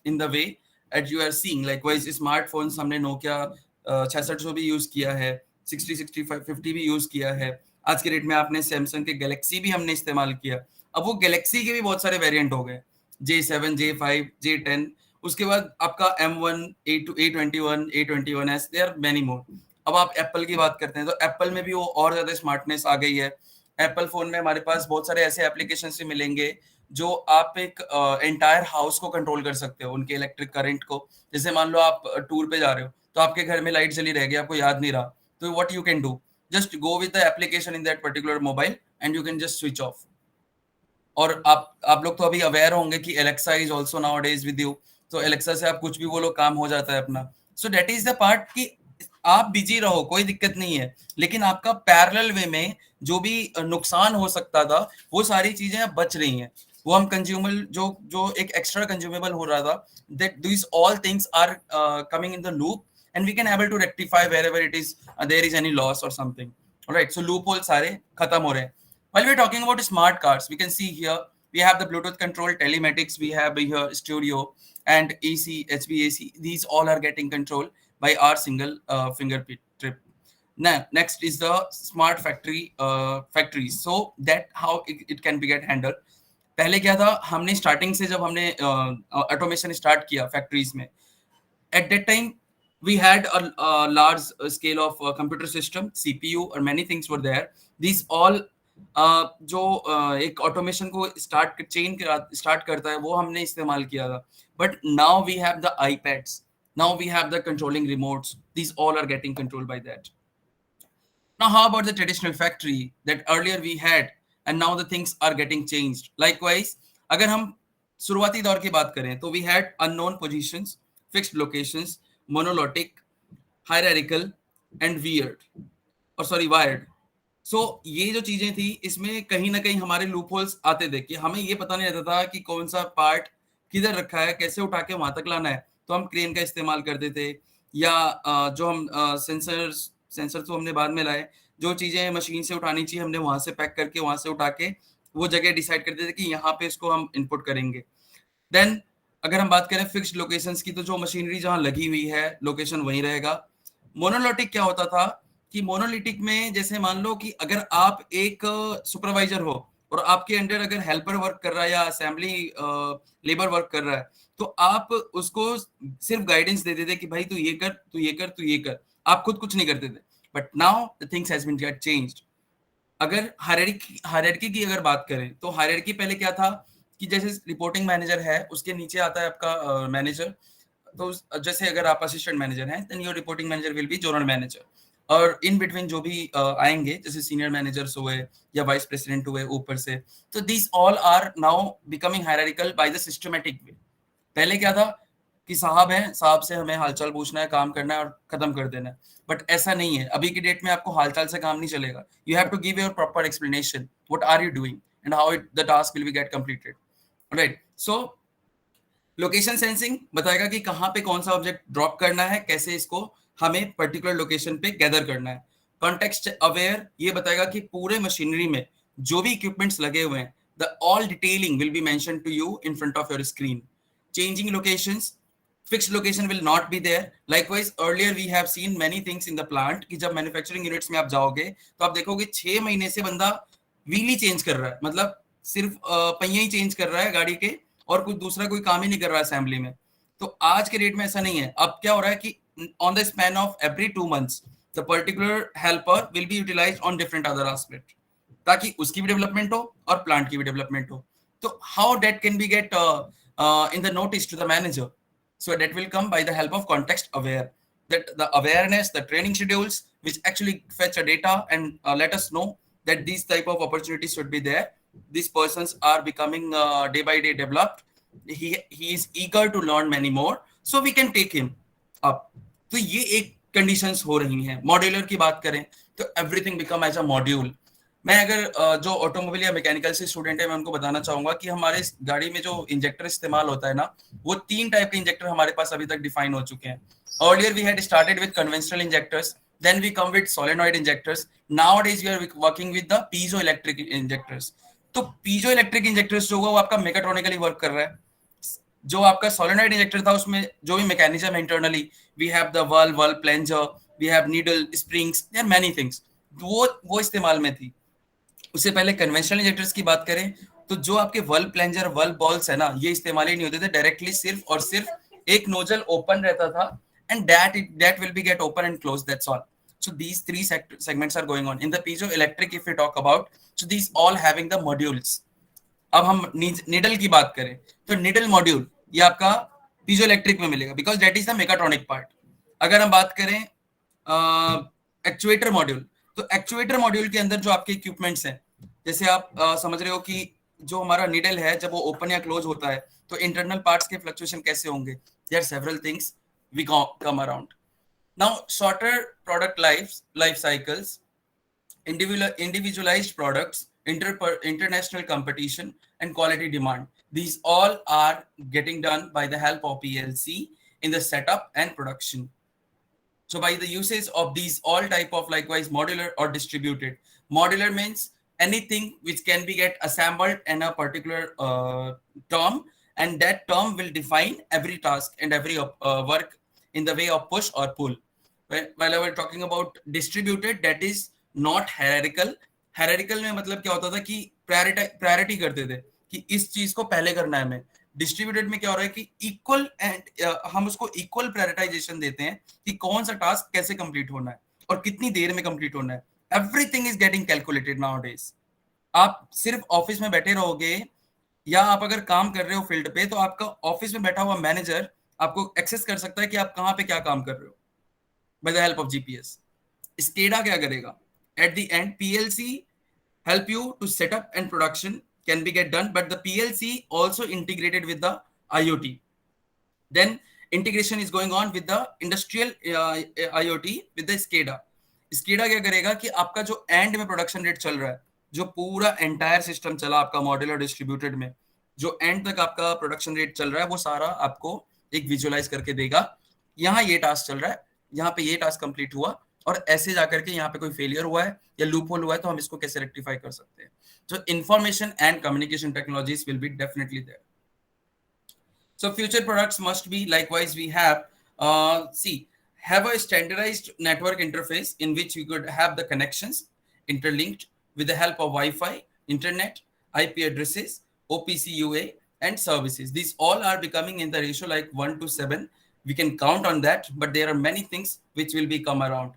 in the way as you are seeing. Likewise, smartphones हमने Nokia 6600 भी use किया है, 60, 65, 50 भी use किया है. आज के date में आपने सैमसंग के गैलेक्सी भी हमने इस्तेमाल किया. अब वो गैलेक्सी के भी बहुत सारे वेरिएंट हो गए, J7, J5, J10. उसके बाद आपका M1, A21, A21s, there are many more. अब आप एप्पल की बात करते हैं तो एप्पल में भी वो और ज्यादा स्मार्टनेस आ गई है। एप्पल फोन में हमारे पास बहुत सारे ऐसे एप्लीकेशन से मिलेंगे जो आप एक एंटायर हाउस को कंट्रोल कर सकते हो, उनके इलेक्ट्रिक करंट को। जैसे मान लो आप टूर पे जा रहे हो तो आपके घर में लाइट चली रह गई, आपको याद नहीं रहा, तो what you can do, just go with the application in that particular mobile and you can just switch off. और आप लोग तो अभी अवेयर होंगे कि Alexa is also nowadays with you, तो एलेक्सा से आप कुछ भी बोलो, काम हो जाता है अपना। सो दैट इज द पार्ट कि आप बिजी रहो, कोई दिक्कत नहीं है, लेकिन आपका पैरेलल वे में जो भी नुकसान हो सकता था वो सारी चीजें अब बच रही हैं। वो हम कंज्यूमर जो एक एक्स्ट्रा कंज्यूमेबल हो रहा था, that this all things are coming in the loop and we can able to rectify wherever it is there is any loss और something. Alright, so loophole सारे खत्म हो रहे हैं। While we're talking about smart cars, we can see here we have the Bluetooth control, telematics, we have here stereo and AC, HVAC. These all are getting controlled by our single fingerprint trip. Now, next is the smart factories. So that how it can be get handled. पहले क्या था, हमने starting से जब हमने automation start किया factories में, at that time we had a large scale of computer system, CPU or many things were there. These all जो एक ऑटोमेशन को स्टार्ट करता है वो हमने इस्तेमाल किया था। But now we have the iPads, now we have the controlling remotes, these all are getting controlled by that. Now how about the traditional factory that earlier we had and now the things are getting changed. Likewise अगर हम शुरुआती दौर की बात करें तो we had unknown positions, fixed locations, monolithic, hierarchical and wired. So ये जो चीजें थी इसमें कहीं ना कहीं हमारे लूप होल्स आते थे कि हमें ये पता नहीं रहता था कि कौन सा पार्ट किधर रखा है, कैसे उठा के वहां तक लाना है, तो हम क्रेन का इस्तेमाल करते थे, या जो हम सेंसर तो हमने बाद में लाए, जो चीजें मशीन से उठानी चाहिए हमने वहां से पैक करके वहां से उठा के वो जगह डिसाइड करते थे कि यहाँ पे इसको हम इनपुट करेंगे। देन अगर हम बात करें फिक्स्ड लोकेशंस की, तो जो मशीनरी जहाँ लगी हुई है लोकेशन वहीं रहेगा। मोनोलिथिक क्या होता था कि मोनोलिथिक में जैसे मान लो कि अगर आप एक सुपरवाइजर हो और आपके अंडर अगर हेल्पर वर्क कर रहा है या असेंबली लेबर वर्क कर रहा है, तो आप उसको सिर्फ गाइडेंस देते थे कि भाई तू ये कर, तू ये कर, तू ये कर, आप खुद कुछ नहीं करते थे। But now the things has been get changed. अगर हायरार्की की अगर बात करें तो हायरार्की पहले क्या था कि जैसे रिपोर्टिंग मैनेजर है उसके नीचे आता है आपका मैनेजर, तो जैसे अगर आप असिस्टेंट मैनेजर हैं then your reporting manager will be zonal manager, और इन बिटवीन जो भी आएंगे जैसे सीनियर मैनेजर्स हुए या वाइस प्रेसिडेंट हुए ऊपर से, तो this all are now becoming hierarchical by the systematic way. पहले क्या था कि साहब हैं, साहब से हमें हालचाल पूछना है, काम करना है और खत्म कर देना है, बट ऐसा नहीं है। अभी की डेट में आपको हालचाल से काम नहीं चलेगा, you have to give your proper explanation what are you doing and how the task will be get completed. Right, so location sensing बताएगा कि कहाँ पे कौन सा ऑब्जेक्ट ड्रॉप करना है, कैसे इसको हमें पर्टिकुलर लोकेशन पे गैदर करना है। कॉन्टेक्स्ट अवेयर ये बताएगा कि पूरे मशीनरी में जो भी इक्विपमेंट्स लगे हुए हैं, the all detailing will be mentioned to you in front of your screen. Changing locations, fixed location will not be there. Likewise, earlier we have seen many things in the plant कि जब manufacturing units में आप जाओगे तो आप देखोगे 6 महीने से बंदा व्हील ही चेंज कर रहा है, मतलब सिर्फ पहिया ही चेंज कर रहा है गाड़ी के, और कुछ दूसरा कोई काम ही नहीं कर रहा है असेंबली में। तो आज के डेट में ऐसा नहीं है। अब क्या हो रहा है कि on the span of every 2 months the particular helper will be utilized on different other aspect, ताकि उसकी भी डेवलपमेंट हो और प्लांट की भी डेवलपमेंट हो। तो how that can be get in the notice to the manager, so that will come by the help of context aware, that the awareness, the training schedules which actually fetch a data and let us know that these type of opportunities should be there. These persons are becoming day by day developed. He is eager to learn many more, so we can take him up. तो ये एक conditions हो रही हैं। Modular की बात करें तो everything become as a module. मैं अगर जो ऑटोमोबाइल या मैकेनिकल से स्टूडेंट है मैं उनको बताना चाहूंगा कि हमारे गाड़ी में जो इंजेक्टर इस्तेमाल होता है ना, वो 3 टाइप के इंजेक्टर हमारे पास अभी तक डिफाइन हो चुके हैं। Earlier we had started with conventional injectors, then we come with solenoid injectors, nowadays we are working with the piezo electric injectors. तो पीजो इलेक्ट्रिक इंजेक्टर्स जो हुआ वो आपका मेगाट्रॉनिकली वर्क कर रहा है। जो आपका सोलेनॉइड इंजेक्टर था उसमें जो भी मैकेनिज्म है internally, we have the valve plunger, we have needle, springs, there are many things, वो इस्तेमाल में थी। उससे पहले कन्वेंशनल इंजेक्टर्स की बात करें तो जो आपके वल्व प्लेंजर, वल्व बॉल्स है ना, ये इस्तेमाल ही नहीं होते थे, डायरेक्टली सिर्फ और सिर्फ एक नोजल ओपन रहता था and that will be get open and closed, that's all. So these three segments are going on in the piezoelectric. If we talk about, so these all having the modules. अब हम needle की बात करें तो needle module ये आपका piezoelectric में मिलेगा because that is the mechatronic part. अगर हम बात करें एक्चुएटर मॉड्यूल, तो एक्चुएटर मॉड्यूल के अंदर जो आपके इक्विपमेंट्स हैं, जैसे आप समझ रहे हो कि जो हमारा निडल है जब वो ओपन या क्लोज होता है तो इंटरनल पार्ट्स के फ्लक्चुएशन कैसे होंगे. There are several things we come around. Now shorter product life cycles, individualized products, international competition and quality demand. These all are getting done by the help of PLC in the setup and production. So by the usage of these all type of likewise modular or distributed. Modular means anything which can be get assembled in a particular term, and that term will define every task and every work in the way of push or pull. While I was talking about distributed, that is not hierarchical में मतलब क्या होता था कि priority करते थे कि इस चीज को पहले करना है. मैं डिस्ट्रीब्यूटेड में क्या हो रहा है कि इक्वल एंड हम उसको इक्वल प्रायोरिटाइजेशन देते हैं कि कौन सा टास्क कैसे कंप्लीट होना है और कितनी देर में कंप्लीट होना है. Everything is getting calculated nowadays. आप सिर्फ ऑफिस में बैठे रहोगे या आप अगर काम कर रहे हो फील्ड पे तो आपका ऑफिस में बैठा हुआ मैनेजर आपको एक्सेस कर सकता है कि आप कहाँ पे क्या काम कर रहे हो by the help of GPS. SCADA क्या करेगा? At the end, PLC help you to set up and production can be get done, but the PLC also integrated with the IoT. Then integration is going on with the industrial IoT with the SCADA. SCADA क्या करेगा कि आपका जो and में production rate चल रहा है, जो पूरा एंटायर सिस्टम चला आपका मॉड्यूलर डिस्ट्रीब्यूटेड में, जो एंड तक आपका प्रोडक्शन रेट चल रहा है वो सारा आपको एक विजुअलाइज करके देगा. यहाँ ये टास्क चल रहा है, यहाँ पे ये टास्क कंप्लीट हुआ और ऐसे जाकर के यहाँ पे कोई फेलियर हुआ है या लूप होल हुआ है तो हम इसको कैसे रेक्टिफाई कर सकते हैं. So information and communication technologies will be definitely there. So future products must be likewise we have have a standardized network interface in which we could have the connections interlinked with the help of Wi-Fi, internet, IP addresses, OPC UA and services. These all are becoming in the ratio like 1:7. We can count on that, but there are many things which will be come around.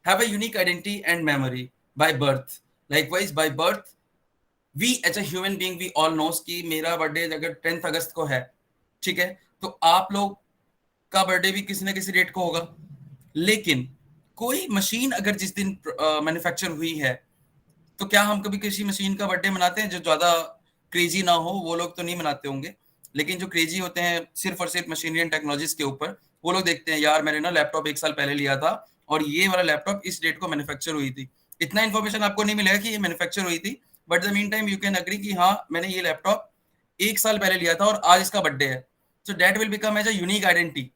Have a unique identity and memory by birth. Likewise, by birth, we as a human being, we all knows कि मेरा birthday अगर 10th अगस्त को है, ठीक है, तो आप लोग का बर्थडे भी किसी न किसी डेट को होगा. लेकिन कोई मशीन अगर जिस दिन मैन्युफैक्चर हुई है तो क्या हम कभी किसी मशीन का बर्थडे मनाते हैं? जो ज्यादा क्रेजी ना हो वो लोग तो नहीं मनाते होंगे, लेकिन जो क्रेजी होते हैं सिर्फ और सिर्फ मशीनरी एंड टेक्नोलॉजीज के ऊपर, वो लोग देखते हैं यार मैंने ना लैपटॉप 1 साल पहले लिया था और ये वाला लैपटॉप इस डेट को मैन्युफैक्चर हुई थी. इतना इन्फॉर्मेशन आपको नहीं मिलेगा कि ये मैन्युफैक्चर हुई थी, but the mean time you can agree कि हाँ मैंने ये लैपटॉप 1 साल पहले लिया था और आज इसका बर्थडे है. So that will become as a unique identity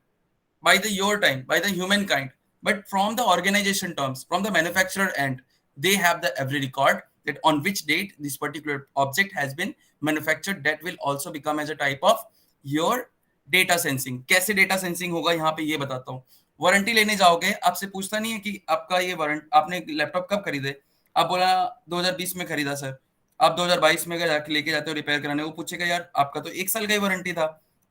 by the your time, by the human kind, but from the organisation terms, from the manufacturer end, they have the every record that on which date this particular object has been manufactured. That will also become as a type of your data sensing. कैसे data sensing होगा यहाँ पे ये बताता हूँ. Warranty लेने जाओगे, आपसे पूछता नहीं है कि आपका ये वारंटी, आपने लैपटॉप कब खरीदे, आप बोला 2020 में खरीदा सर. आप 2022 में जाके लेके जाते हो रिपेयर कराने, वो पूछेगा यार आपका तो 1 साल का ही वारंटी था,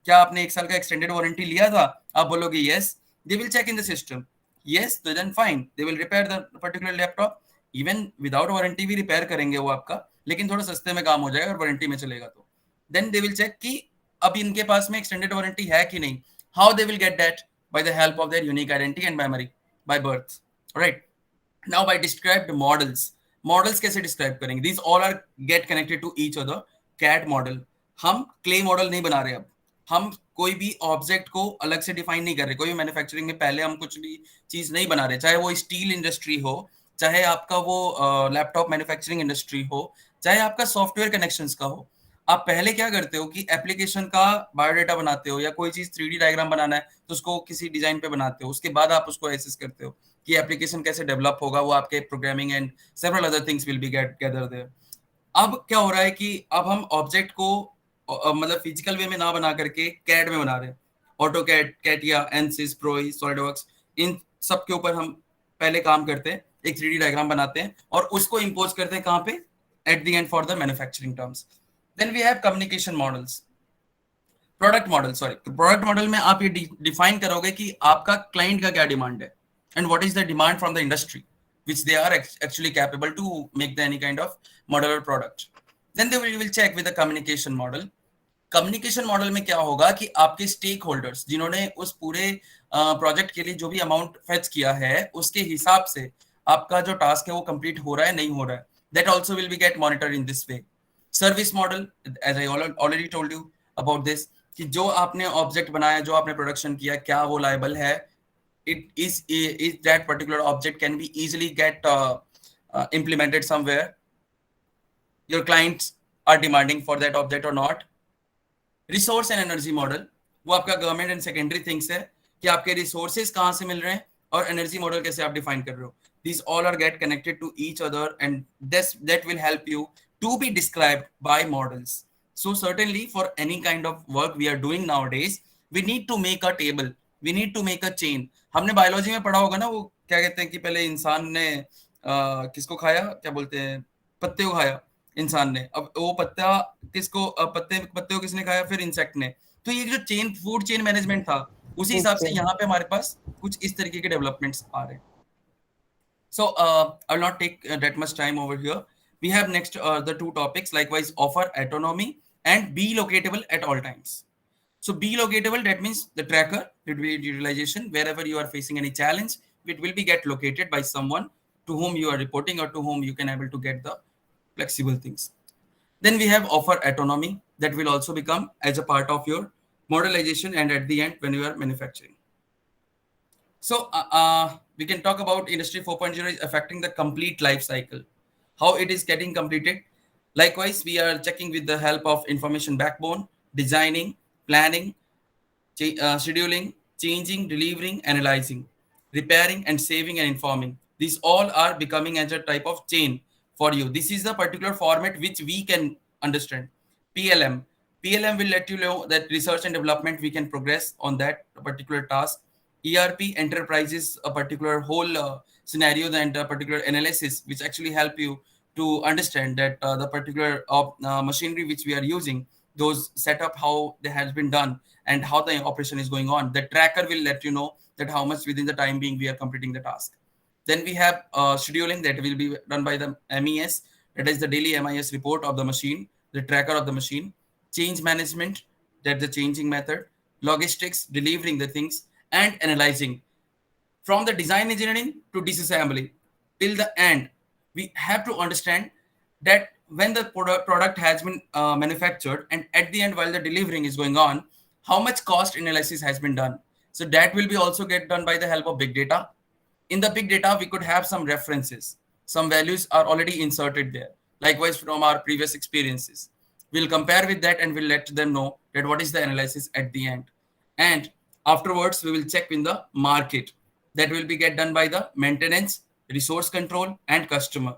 क्या आपने 1 साल का एक्सटेंडेड वारंटी लिया था? आप बोलोगे yes. They will check in the system, yes, तो then fine, they will repair the particular laptop. Even without warranty भी रिपेयर करेंगे वो आपका, लेकिन थोड़ा सस्ते में काम हो जाएगा और वारंटी में चलेगा. तो देन दे विल चेक कि अब इनके पास में एक्सटेंडेड वारंटी है कि नहीं. How they will get that? By the help of their unique identity and memory by birth. Right now by described models कैसे डिस्क्राइब करेंगे? These all are get connected to each other. CAD model, हम clay model नहीं बना रहे, अब हम कोई भी ऑब्जेक्ट को अलग से डिफाइन नहीं कर रहे. कोई भी मैन्युफैक्चरिंग में पहले हम कुछ भी चीज नहीं बना रहे, चाहे वो स्टील इंडस्ट्री हो, चाहे आपका वो लैपटॉप मैन्युफैक्चरिंग इंडस्ट्री हो, चाहे आपका सॉफ्टवेयर कनेक्शंस का हो. आप पहले क्या करते हो कि एप्लीकेशन का बायोडाटा बनाते हो या कोई चीज 3D डायग्राम बनाना है तो उसको किसी डिजाइन पे बनाते हो, उसके बाद आप उसको एसेस करते हो कि एप्लीकेशन कैसे डेवलप होगा, वो आपके programming and several other things will be gather there. अब क्या हो रहा है कि अब हम ऑब्जेक्ट को मतलब फिजिकल वे में ना बना करके कैड में बना रहे हैं. ऑटोकैड, कैटिया, एनसिस, प्रोई, सॉलिडवर्क्स, इन सब के ऊपर हम पहले काम करते हैं, एक 3D डायग्राम बनाते हैं और उसको इंपोज करते हैं कहाँ पे? At the end for the manufacturing terms. Then we have communication models. Product model, sorry, product model में आप ये डिफाइन करोगे कि आपका क्लाइंट का क्या डिमांड है and what is the demand from the industry which they are actually capable to make the any kind of modular product. Then they will check with the communication model. Communication model में क्या होगा कि आपके stake holders जिन्होंने उस पूरे project के लिए जो भी अमाउंट फेच किया है उसके हिसाब से आपका जो टास्क है वो कंप्लीट हो रहा है नहीं हो रहा है, that also will be get monitor in this way. Service model, as I already told you about this, कि जो आपने ऑब्जेक्ट बनाया, जो आपने प्रोडक्शन किया, क्या वो लायबल है, it is that particular object can be easily get implemented somewhere, your clients are demanding for that object or not. Resource and energy model, वो आपका गवर्नमेंट एंड सेकेंडरी थिंग्स है कि आपके रिसोर्सेज कहाँ से मिल रहे हैं और एनर्जी मॉडल कैसे आप डिफाइन कर रहे हो. These all are get connected to each other and that will help you to be described by models. So certainly for any kind of work we are doing nowadays, we need to make a table, we need to make a chain. हमने biology में पढ़ा होगा ना, वो क्या कहते हैं कि पहले इंसान ने किसको खाया, क्या बोलते हैं, पत्ते को खाया इंसान ने, अब वो पत्ता किसको, पत्ते को किसने खाया, फिर इंसेक्ट ने. तो ये जो चेन, फूड चेन मैनेजमेंट था, उसी हिसाब से यहाँ पे हमारे पास कुछ इस तरीके के डेवलपमेंट्स आ रहे हैं. So I will not take that much time over here. We have next the two topics, likewise offer autonomy and be locatable at all times. So be locatable, that means the tracker, it will be utilization. Wherever you are facing any challenge, it will be get located by someone to whom you are reporting or to whom you can able to get the flexible things. Then we have offer autonomy, that will also become as a part of your modelization and at the end when you are manufacturing. So we can talk about Industry 4.0 is affecting the complete life cycle, how it is getting completed. Likewise, we are checking with the help of information backbone, designing, planning, scheduling, changing, delivering, analyzing, repairing, and saving and informing. These all are becoming as a type of chain for you. This is the particular format which we can understand. PLM. PLM will let you know that research and development, we can progress on that particular task. ERP, enterprises, a particular whole scenario and a particular analysis, which actually help you to understand that the particular machinery which we are using, those setup, how they has been done and how the operation is going on. The tracker will let you know that how much within the time being we are completing the task. Then we have scheduling, that will be done by the MES, that is the daily MIS report of the machine, the tracker of the machine. Change management, that's the changing method. Logistics, delivering the things and analyzing. From the design engineering to disassembly till the end, we have to understand that when the product has been manufactured and at the end while the delivering is going on, how much cost analysis has been done. So that will be also get done by the help of big data. In the big data, we could have some references, some values are already inserted there, likewise from our previous experiences. We'll compare with that and we'll let them know that what is the analysis at the end. And afterwards, we will check in the market. That will be get done by the maintenance, resource control, and customer.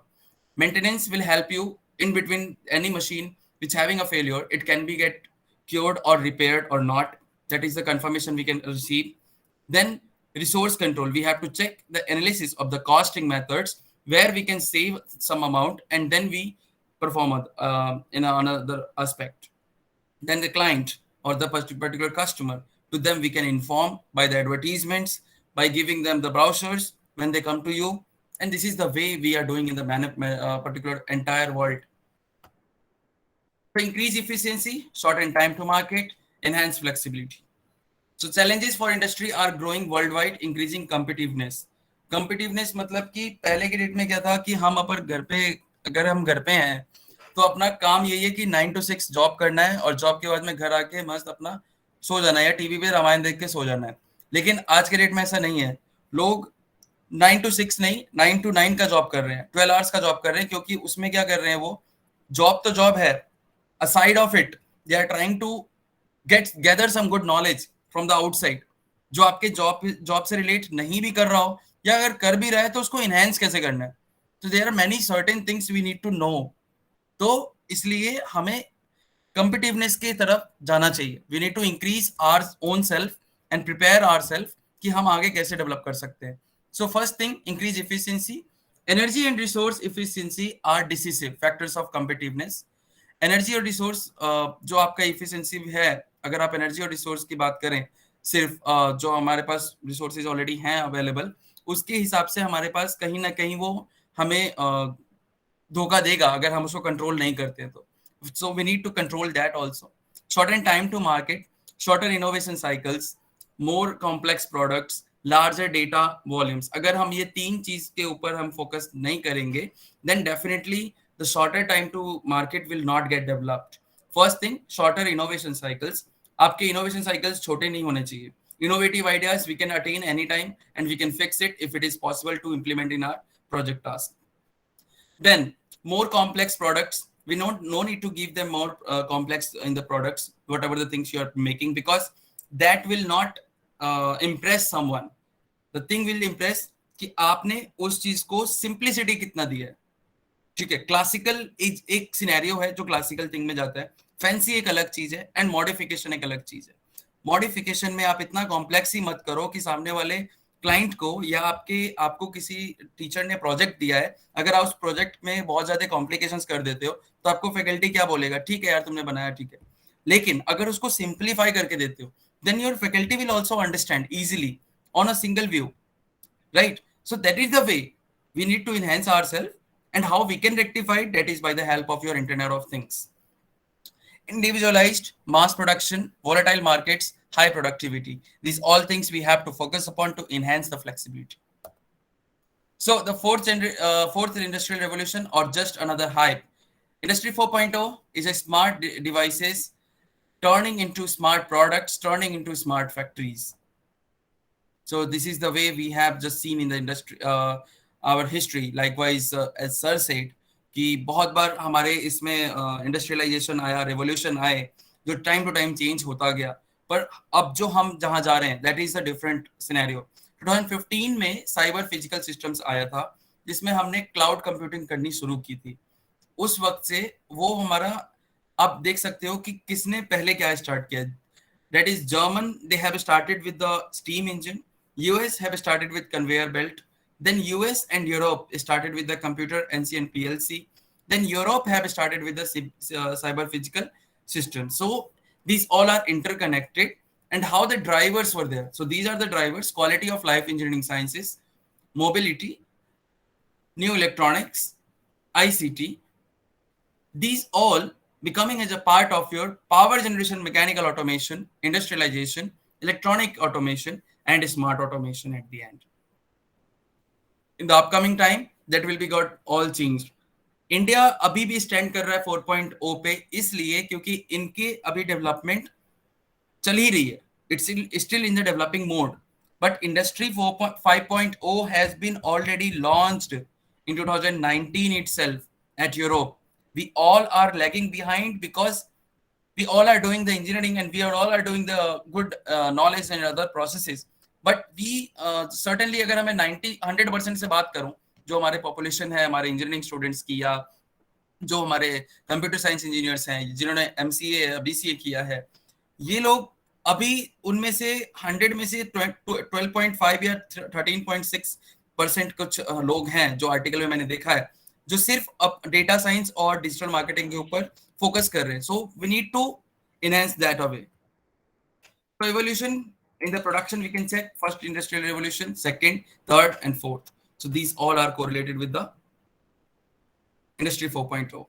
Maintenance will help you in between any machine which having a failure, it can be get cured or repaired or not. That is the confirmation we can receive. Then resource control, we have to check the analysis of the costing methods where we can save some amount and then we perform in another aspect. Then the client or the particular customer, to them we can inform by the advertisements, by giving them the brochures when they come to you. And this is the way we are doing in the particular entire world. To increase efficiency, shorten time to market, enhance flexibility. So challenges for industry are growing worldwide, increasing competitiveness. Competitiveness मतलब कि पहले के date में क्या था कि हम अगर हम घर पे हैं तो अपना काम यही है कि 9 to 6 जॉब करना है और जॉब के बाद में घर आके मस्त अपना सो जाना है या टीवी पे रामायण देख के सो जाना है. लेकिन आज के डेट में ऐसा नहीं है. लोग 9 to 6 नहीं, 9 to 9 का जॉब कर रहे हैं, 12 आवर्स का जॉब कर रहे हैं, क्योंकि उसमें क्या कर रहे हैं, वो जॉब तो जॉब है, aside of it they are trying to gather some good knowledge from the outside, जो आपके जॉब से रिलेट नहीं भी कर रहा हो या अगर कर भी रहा है तो उसको enhance कैसे करना है. तो there are many certain things we need to know. तो इसलिए हमें competitiveness की तरफ जाना चाहिए. We need to increase our own self and prepare ourselves कि हम आगे कैसे डेवलप कर सकते हैं. So first thing, increase efficiency. Energy and resource efficiency are decisive factors of competitiveness. Energy और रिसोर्स जो आपका इफिशिएंसी है अगर आप एनर्जी और रिसोर्स की बात करें, सिर्फ जो हमारे पास रिसोर्सेज ऑलरेडी हैं अवेलेबल, उसके हिसाब से हमारे पास कहीं ना कहीं वो हमें धोखा देगा अगर हम उसको कंट्रोल नहीं करते हैं तो. So we need to control that also. Shorten time to market, shorter innovation cycles, more complex products, larger data volumes. अगर हम ये 3 चीज के ऊपर हम फोकस नहीं करेंगे, then definitely the shorter time to market will not get developed. First thing, shorter innovation cycles. आपके इनोवेशन साइकिल्स छोटे नहीं होने चाहिए. Innovative ideas we can attain anytime and we can fix it if it is possible to implement in our project task. Then more complex products, we no need to give them more complex in the products, whatever the things you are making, because that will not impress someone. The thing will impress कि आपने उस चीज को simplicity कितना दिया है. ठीक है, क्लासिकल एक सिनेरियो है जो क्लासिकल थिंग में जाता है, फैंसी एक अलग चीज है एंड मॉडिफिकेशन एक अलग चीज है. मॉडिफिकेशन में आप इतना कॉम्प्लेक्स ही मत करो कि सामने वाले क्लाइंट को या आपको किसी टीचर ने प्रोजेक्ट दिया है, अगर आप उस प्रोजेक्ट में बहुत ज्यादा कॉम्प्लिकेशंस कर देते हो तो आपको फैकल्टी क्या बोलेगा, ठीक है यार तुमने बनाया ठीक है. लेकिन अगर उसको सिंप्लीफाई करके देते हो, then your faculty will also understand easily on a single view, right? So that is the way we need to enhance ourself, and how we can rectify it, that is by the help of your Internet of Things. Individualized, mass production, volatile markets, high productivity. These all things we have to focus upon to enhance the flexibility. So the fourth industrial revolution, or just another hype. Industry 4.0 is a smart devices turning into smart products, turning into smart factories. So this is the way we have just seen in the industry, our history. Likewise, as sir said, कि बहुत बार हमारे इसमें industrialisation आया, revolution आए, जो time to time change होता गया, पर अब जो हम जहां जा रहे हैं that is a different scenario. 2015 में साइबर फिजिकल सिस्टम्स आया था, जिसमें हमने क्लाउड कंप्यूटिंग करनी शुरू की थी. उस वक्त से वो हमारा, आप देख सकते हो कि किसने पहले क्या स्टार्ट किया. That is German, they have started with the steam engine. US have started with conveyor belt. Then US and Europe started with the computer NC and PLC. Then Europe have started with the cyber physical system. So these all are interconnected, and how the drivers were there. So these are the drivers: quality of life engineering sciences, mobility, new electronics, ICT. These all becoming as a part of your power generation, mechanical automation, industrialization, electronic automation, and smart automation at the end. In the upcoming time, that will be got all changed. India अभी भी stand कर रहा है 4.0 पे, इसलिए क्योंकि इनके अभी डेवलपमेंट चल ही रही है. It's still in the developing mode. But industry 5.0 has been already launched in 2019 itself at Europe. We all are lagging behind because we all are doing the engineering and we all are doing the good knowledge and other processes. But we certainly, अगर हमें 100% से बात करूं, जो हमारे population है हमारे engineering students की, या जो हमारे कंप्यूटर साइंस इंजीनियर्स हैं जिन्होंने MCA या BCA किया है, ये लोग अभी उनमें से 100 में से 12.5 या 13.6% कुछ लोग हैं जो आर्टिकल में मैंने देखा है, जो सिर्फ अब डेटा साइंस और डिजिटल मार्केटिंग के ऊपर फोकस कर रहे हैं. So we need to enhance that away. So evolution in the production, we can check first industrial revolution, second, third, and fourth. So these all are correlated with the industry 4.0.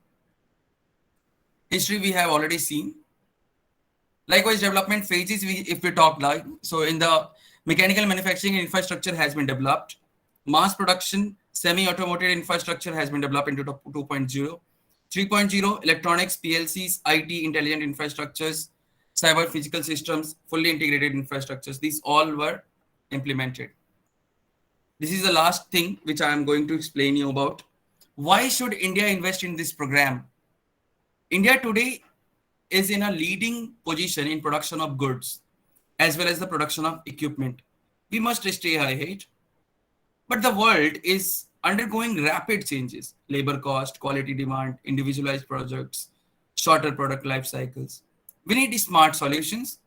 History we have already seen. Likewise, development phases, if we talk like, so in the mechanical manufacturing infrastructure has been developed. Mass production, semi-automated infrastructure has been developed into 2.0. 3.0, electronics, PLCs, IT, intelligent infrastructures, cyber physical systems, fully integrated infrastructures. These all were implemented. This is the last thing which I am going to explain you about. Why should India invest in this program? India today is in a leading position in production of goods as well as the production of equipment. We must stay ahead. But the world is undergoing rapid changes. Labor cost, quality demand, individualized projects, shorter product life cycles. We need smart solutions.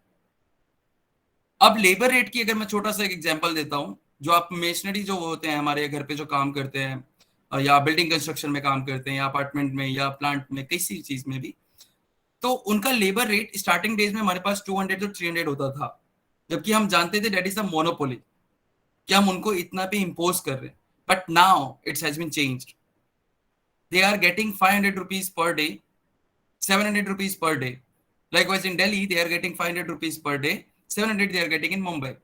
अब labour rate की अगर मैं छोटा सा एक example देता हूं, जो आप मेशनरी जो होते हैं हमारे घर पे जो काम करते हैं या बिल्डिंग कंस्ट्रक्शन में काम करते हैं या अपार्टमेंट में या प्लांट में किसी चीज में भी, तो उनका लेबर रेट स्टार्टिंग डेज में हमारे पास 200 to 300 होता था, जबकि हम जानते थे दैट इज द मोनोपोली, कि हम उनको इतना पे इम्पोज कर रहे हैं. But now it's has been changed. They are getting 500 rupees per day, 700 rupees per day. Likewise in Delhi, they are getting 500 rupees per day, 700 they are getting in Mumbai.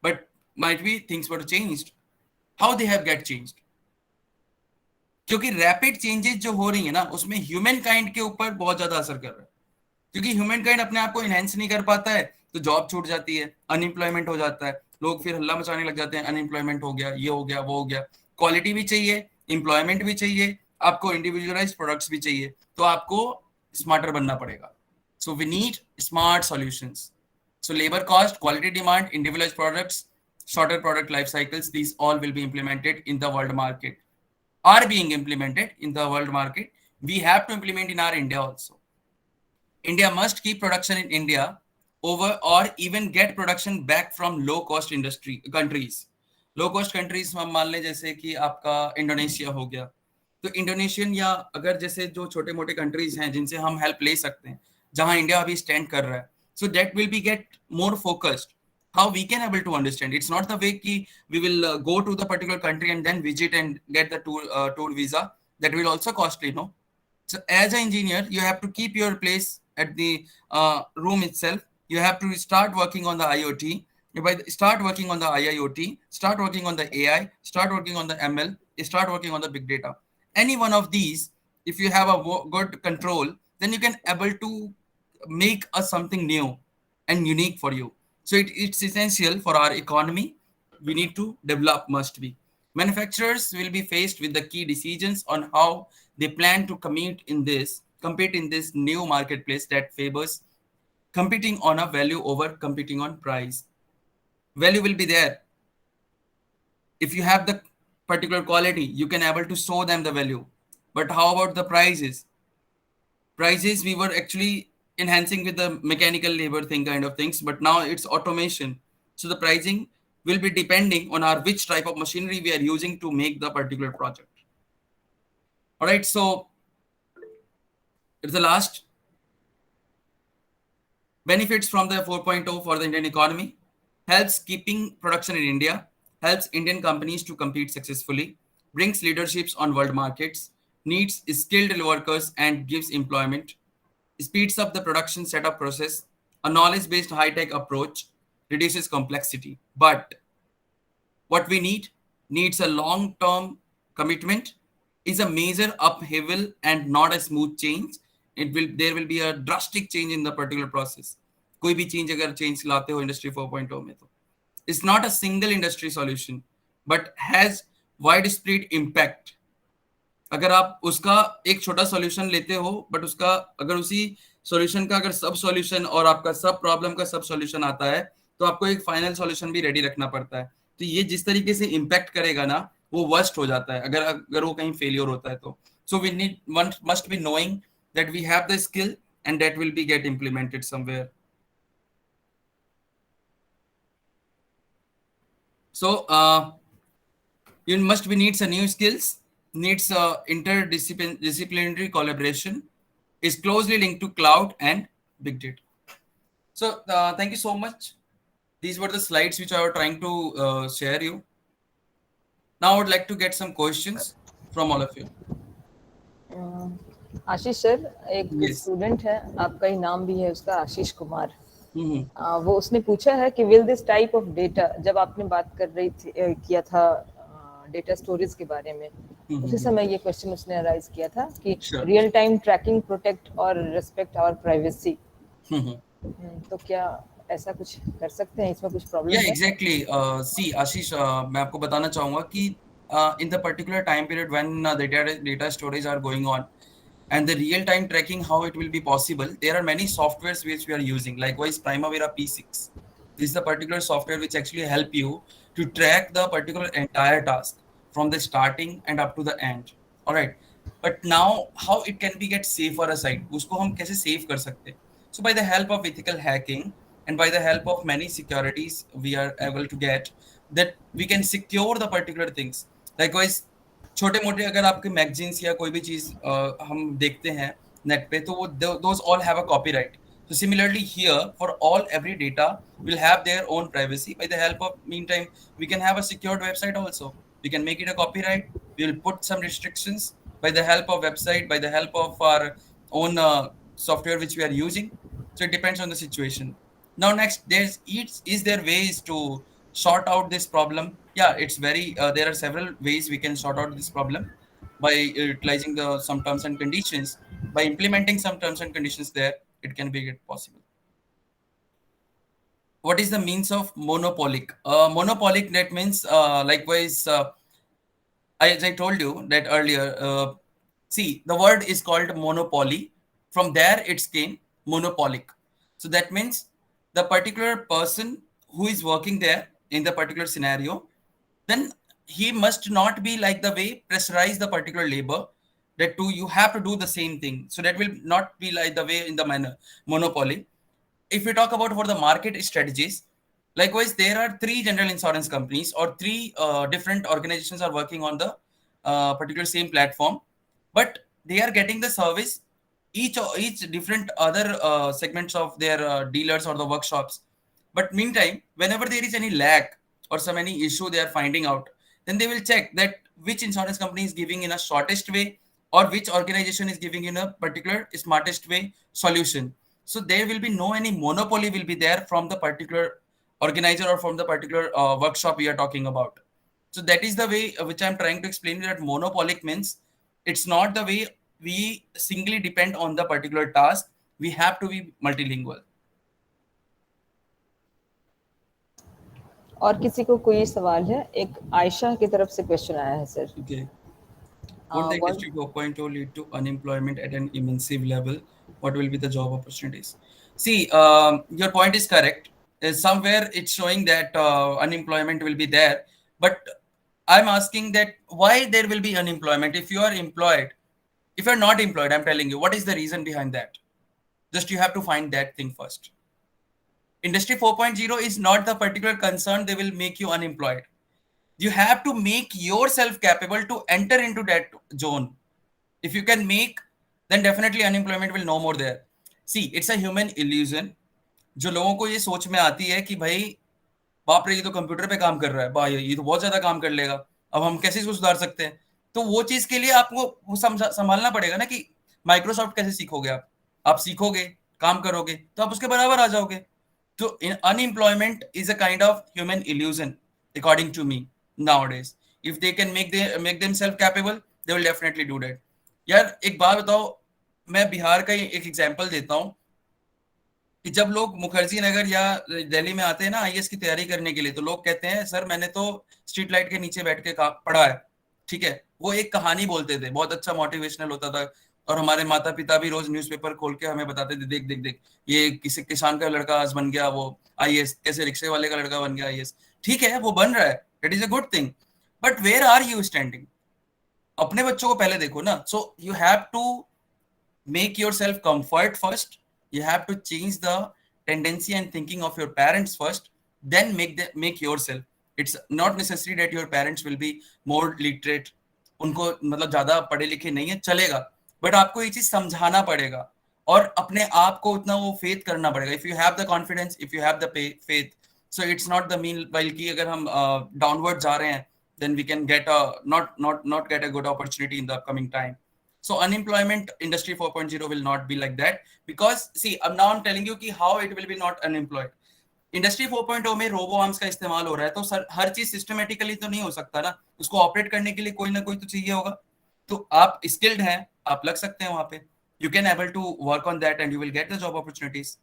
But might be things were changed. How they have get changed? क्योंकि rapid changes जो हो रही है ना, उसमें human kind के ऊपर बहुत ज्यादा असर कर रहा है. क्योंकि ह्यूमन काइंड अपने आप को इनहेंस नहीं कर पाता है, तो जॉब छूट जाती है, अनएम्प्लॉयमेंट हो जाता है, लोग फिर हल्ला मचाने लग जाते हैं, अनएम्प्लॉयमेंट हो गया, ये हो गया, वो हो गया. क्वालिटी भी चाहिए, एम्प्लॉयमेंट भी चाहिए, आपको इंडिविजुअलाइज्ड प्रोडक्ट्स भी चाहिए, तो आपको स्मार्टर बनना पड़ेगा. So we need smart solutions. So labour cost, quality demand, individualised products, shorter product life cycles, these all will be implemented in the world market, are being implemented in the world market. We have to implement in our India also. India must keep production in India over, or even get production back from low cost industry countries. Low cost countries हम मान लें जैसे कि आपका Indonesia हो गया, तो Indonesian या अगर जैसे जो छोटे मोटे कंट्रीज हैं जिनसे हम हेल्प ले सकते हैं, जहां इंडिया अभी स्टैंड कर रहा है, so that will be get more focused. How we can able to understand? It's not the way ki we will go to the particular country and then visit and get the tour visa. That will also costly, no? So as an engineer, you have to keep your place at the room itself. You have to start working on the IoT. Start working on the IIoT, start working on the AI, start working on the ML, start working on the big data. Any one of these, if you have a good control, then you can able to make a something new and unique for you. So it's essential for our economy. We need to develop, must be. Manufacturers will be faced with the key decisions on how they plan to compete in this new marketplace that favors competing on a value over competing on price. Value will be there. If you have the particular quality, you can able to show them the value. But how about the prices? Prices we were actually enhancing with the mechanical labor thing kind of things, but now it's automation. So the pricing will be depending on our which type of machinery we are using to make the particular project. All right, so it's the last benefits from the 4.0 for the Indian economy. Helps keeping production in India, helps Indian companies to compete successfully, brings leaderships on world markets, needs skilled workers and gives employment, speeds up the production setup process, a knowledge-based high-tech approach, reduces complexity. But what we needs a long-term commitment, is a major upheaval and not a smooth change. There will be a drastic change in the particular process. कोई भी change अगर change लाते हो industry 4.0 में, तो it's not a single industry solution but has wide spread impact. अगर आप उसका एक छोटा सॉल्यूशन लेते हो, बट उसका अगर उसी सॉल्यूशन का अगर सब सॉल्यूशन और आपका सब प्रॉब्लम का सब सॉल्यूशन आता है, तो आपको एक फाइनल सॉल्यूशन भी रेडी रखना पड़ता है. तो ये जिस तरीके से इम्पैक्ट करेगा ना, वो वर्स्ट हो जाता है अगर वो कहीं फेलियर होता है तो. So we need must be knowing that we have the skill and that will be get implemented somewhere. So you must be needs a new skills, needs interdisciplinary collaboration, is closely linked to cloud and big data. So thank you so much. These were the slides which I was trying to share you. Now I would like to get some questions from all of you. Ashish sir, एक student है, आपका ही नाम भी है उसका, आशीष कुमार. वो उसने पूछा है कि will this type of data, जब आपने बात कर रही थी किया था डेटा स्टोरेज के बारे में, उसी समय ये क्वेश्चन उसने अराइज किया था कि रियल टाइम ट्रैकिंग प्रोटेक्ट और रिस्पेक्ट आवर प्राइवेसी. तो क्या ऐसा कुछ कर सकते हैं, इसमें कुछ प्रॉब्लम है? एग्जैक्टली. सी आशीष, मैं आपको बताना चाहूंगा कि in the particular time period when data storage are going on and the real time tracking, how it will be possible, there are many softwares which we are using. Likewise, Primavera P6, this is the particular software which actually help you to track the particular entire task from the starting and up to the end. All right, but now how it can be get safer aside, usko hum kaise save kar sakte? So by the help of ethical hacking and by the help of many securities, we are able to get that we can secure the particular things. Likewise, छोटे मोटे अगर आपके magazines या कोई भी चीज हम देखते हैं, net पे, तो वो those all have a copyright. So similarly here, for all every data will have their own privacy. By the help of meantime, we can have a secured website also. We can make it a copyright. We will put some restrictions by the help of website, by the help of our own software which we are using. So it depends on the situation. Now next, is there ways to sort out this problem? Yeah, it's very there are several ways we can sort out this problem by utilizing some terms and conditions. By implementing some terms and conditions there, it can be possible. What is the means of monopolic? Monopolic, that means likewise, as I told you that earlier, see, the word is called monopoly. From there, it's came monopolic. So that means the particular person who is working there in the particular scenario, then he must not be like the way pressurize the particular labor that you have to do the same thing. So that will not be like the way in the manner monopoly. If we talk about for the market strategies, likewise, there are 3 general insurance companies or 3 different organizations are working on the particular same platform, but they are getting the service each different other segments of their dealers or the workshops. But meantime, whenever there is any lag or some any issue they are finding out, then they will check that which insurance company is giving in a shortest way or which organization is giving in a particular smartest way solution. So there will be no any monopoly will be there from the particular organizer or from the particular workshop we are talking about. So that is the way which I'm trying to explain that monopolic means it's not the way we singly depend on the particular task. We have to be multilingual. और किसी को कोई सवाल है? एक आयशा की तरफ से क्वेश्चन आया है sir. Okay. Would the Industry 4.0 lead to unemployment at an immense level? What will be the job opportunities? See, your point is correct. Somewhere it's showing that unemployment will be there, but I'm asking that why there will be unemployment if you are employed. If you're not employed, I'm telling you, what is the reason behind that? Just you have to find that thing first. Industry 4.0 is not the particular concern they will make you unemployed. You have to make yourself capable to enter into that zone. If you can make, then definitely unemployment will no more there. See, it's a human illusion. जो लोगों को ये सोच में आती है कि भाई बाप रे ये तो कंप्यूटर पे काम कर रहा है, भाई ये तो बहुत ज्यादा काम कर लेगा, अब हम कैसे इसको सुधार सकते हैं. तो वो चीज के लिए आपको संभालना पड़ेगा ना कि माइक्रोसॉफ्ट कैसे सीखोगे आप सीखोगे, काम करोगे तो आप उसके बराबर आ जाओगे. तो unemployment is a kind of human illusion according to me nowadays. If they can make themselves capable, they will definitely do that. यार एक बात बताओ, मैं बिहार का एक एग्जांपल देता हूँ कि जब लोग मुखर्जी नगर या दिल्ली में आते हैं ना आईएएस की तैयारी करने के लिए, तो लोग कहते हैं सर मैंने तो स्ट्रीट लाइट के नीचे बैठ के पढ़ा है. ठीक है, वो एक कहानी बोलते थे, बहुत अच्छा मोटिवेशनल होता था, और हमारे माता पिता भी रोज न्यूज़पेपर खोल के हमें बताते थे देख देख देख ये किसी किसान का लड़का आज बन गया वो आईएएस, कैसे रिक्शे वाले का लड़का बन गया आईएएस. ठीक है, वो बन रहा है, it is a good thing, but where are you standing? अपने बच्चों को पहले देखो ना. So you have to make yourself comfort first. You have to change the tendency and thinking of your parents first, then make yourself. It's not necessary that your parents will be more literate. उनको मतलब ज्यादा पढ़े लिखे नहीं है, चलेगा, but आपको ये चीज समझाना पड़ेगा और अपने आप को उतना वो फेथ करना पड़ेगा. If you have the confidence, if you have the faith, so it's not the meanwhile कि अगर हम downward जा रहे हैं, then we can get not get a good opportunity in the upcoming time. So unemployment industry 4.0 will not be like that, because see now I'm telling you कि how it will be not unemployed. Industry 4.0 में robo arms का इस्तेमाल हो रहा है, तो sir हर चीज systematically तो नहीं हो सकता ना, उसको ऑपरेट करने के लिए कोई ना कोई तो चाहिए होगा. तो आप स्किल्ड हैं, आप लग सकते हैं वहां पे. You can able to work on that and you will get the job opportunities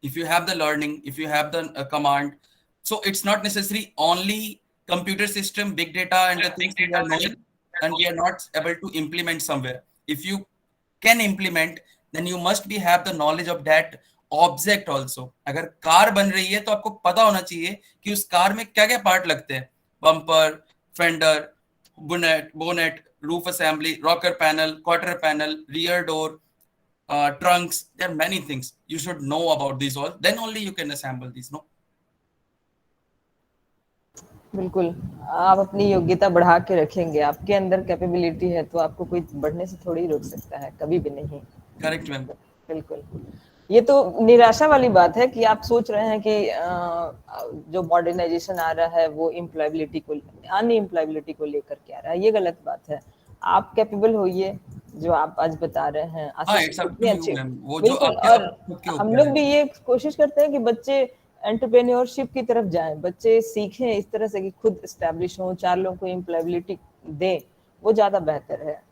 if you have the learning, if you have the command. So it's not necessary only computer system, big data and the things we are knowing and we are not able to implement somewhere. If you can implement, then you must be have the knowledge of that object also. अगर car बन रही है तो आपको पता होना चाहिए कि उस कार में क्या क्या पार्ट लगते हैं. Bumper, fender, bonnet, roof assembly, rocker panel, quarter panel, rear door, trunks. There are many things you should know about these all. Then only you can assemble these. No. बिल्कुल, आप अपनी योग्यता बढ़ा के रखेंगे, आपके अंदर कैपेबिलिटी है तो आपको कोई बढ़ने से थोड़ी रोक सकता है, कभी भी नहीं। Correct ma'am. बिल्कुल, ये तो निराशा वाली बात है कि आप सोच रहे हैं कि जो मॉडर्नाइजेशन आ रहा है वो एम्प्लॉयबिलिटी को, अनएम्प्लॉयबिलिटी को लेकर के आ रहा है, ये गलत बात है। आप कैपेबल होइए, जो आप आज बता रहे हैं हाँ, इट्स अप टू कितनी यू अच्छी। मैम, वो जो बिल्कुल, आपके और खुद के हम ऊपर लोग है। भी ये कोशिश करते हैं कि बच्चे एंटरप्रेन्योरशिप की तरफ जाएं, बच्चे सीखें इस तरह से कि खुद एस्टैब्लिश हों, 4 लोगों को एम्प्लॉयबिलिटी दें, वो ज्यादा बेहतर है।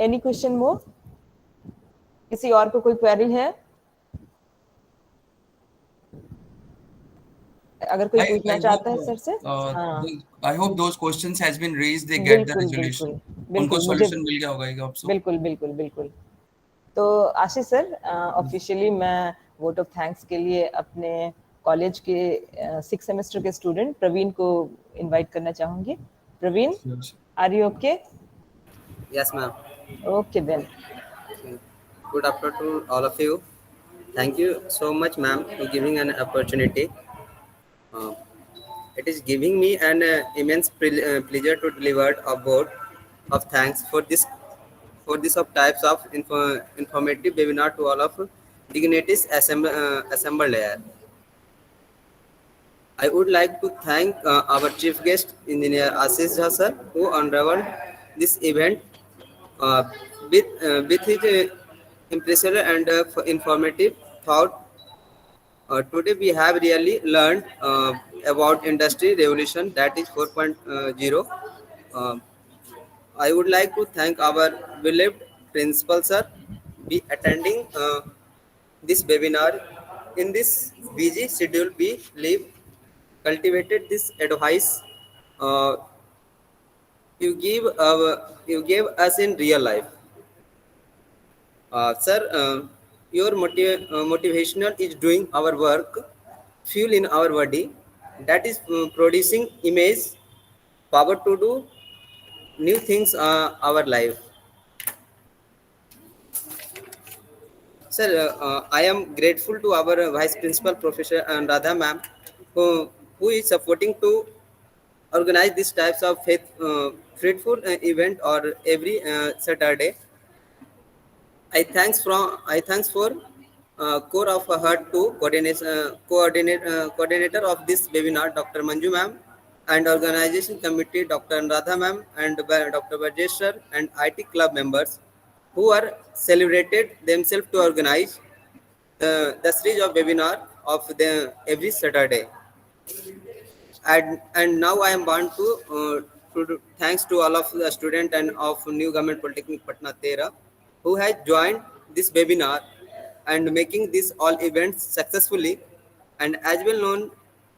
एनी क्वेश्चन मोर? किसी और को कोई क्वेरी है? अगर कोई पूछना चाहता है सर से? हाँ, I hope those questions has been raised, they get the बिल्कुल resolution. बिल्कुल उनको बिल्कुल, मुझे solution मिल गया होगा ये आपसे। बिल्कुल बिल्कुल बिल्कुल। तो आशीष सर, ऑफिशियली मैं वोट ऑफ थैंक्स के लिए अपने कॉलेज के 6 सेमेस्टर के स्टूडेंट प्रवीण को इनवाइट करना चाहूंगी। Praveen, are you okay? Yes, ma'am. Okay then. Good afternoon to all of you. Thank you so much, ma'am, for giving an opportunity. Uh, it is giving me an immense pleasure to deliver a vote of thanks for this of types of informative webinar to all of dignitaries assembled here. I would like to thank our chief guest, Engineer Ashish Jha sir, who unraveled this event uh, with his impressive and informative thought. Today we have really learned about industry revolution, that is 4.0. Uh, I would like to thank our beloved principal sir be attending this webinar. In this busy schedule, we live cultivated this advice you gave us in real life. Sir, your motivational is doing our work, fuel in our body, that is producing image, power to do new things our life. Sir, I am grateful to our Vice Principal Professor Radha ma'am, who is supporting to organize these types of fruitful event or every Saturday. I thanks for core of a heart to coordinator of this webinar, Dr. Manju ma'am, and organization committee, Dr. Radha ma'am and Dr. Vajesh sir, and IT club members who are celebrated themselves to organize the series of webinar of the every Saturday. And now I am want to thanks to all of the student and of New Government Polytechnic Patna Tera who has joined this webinar and making this all events successfully, and as well known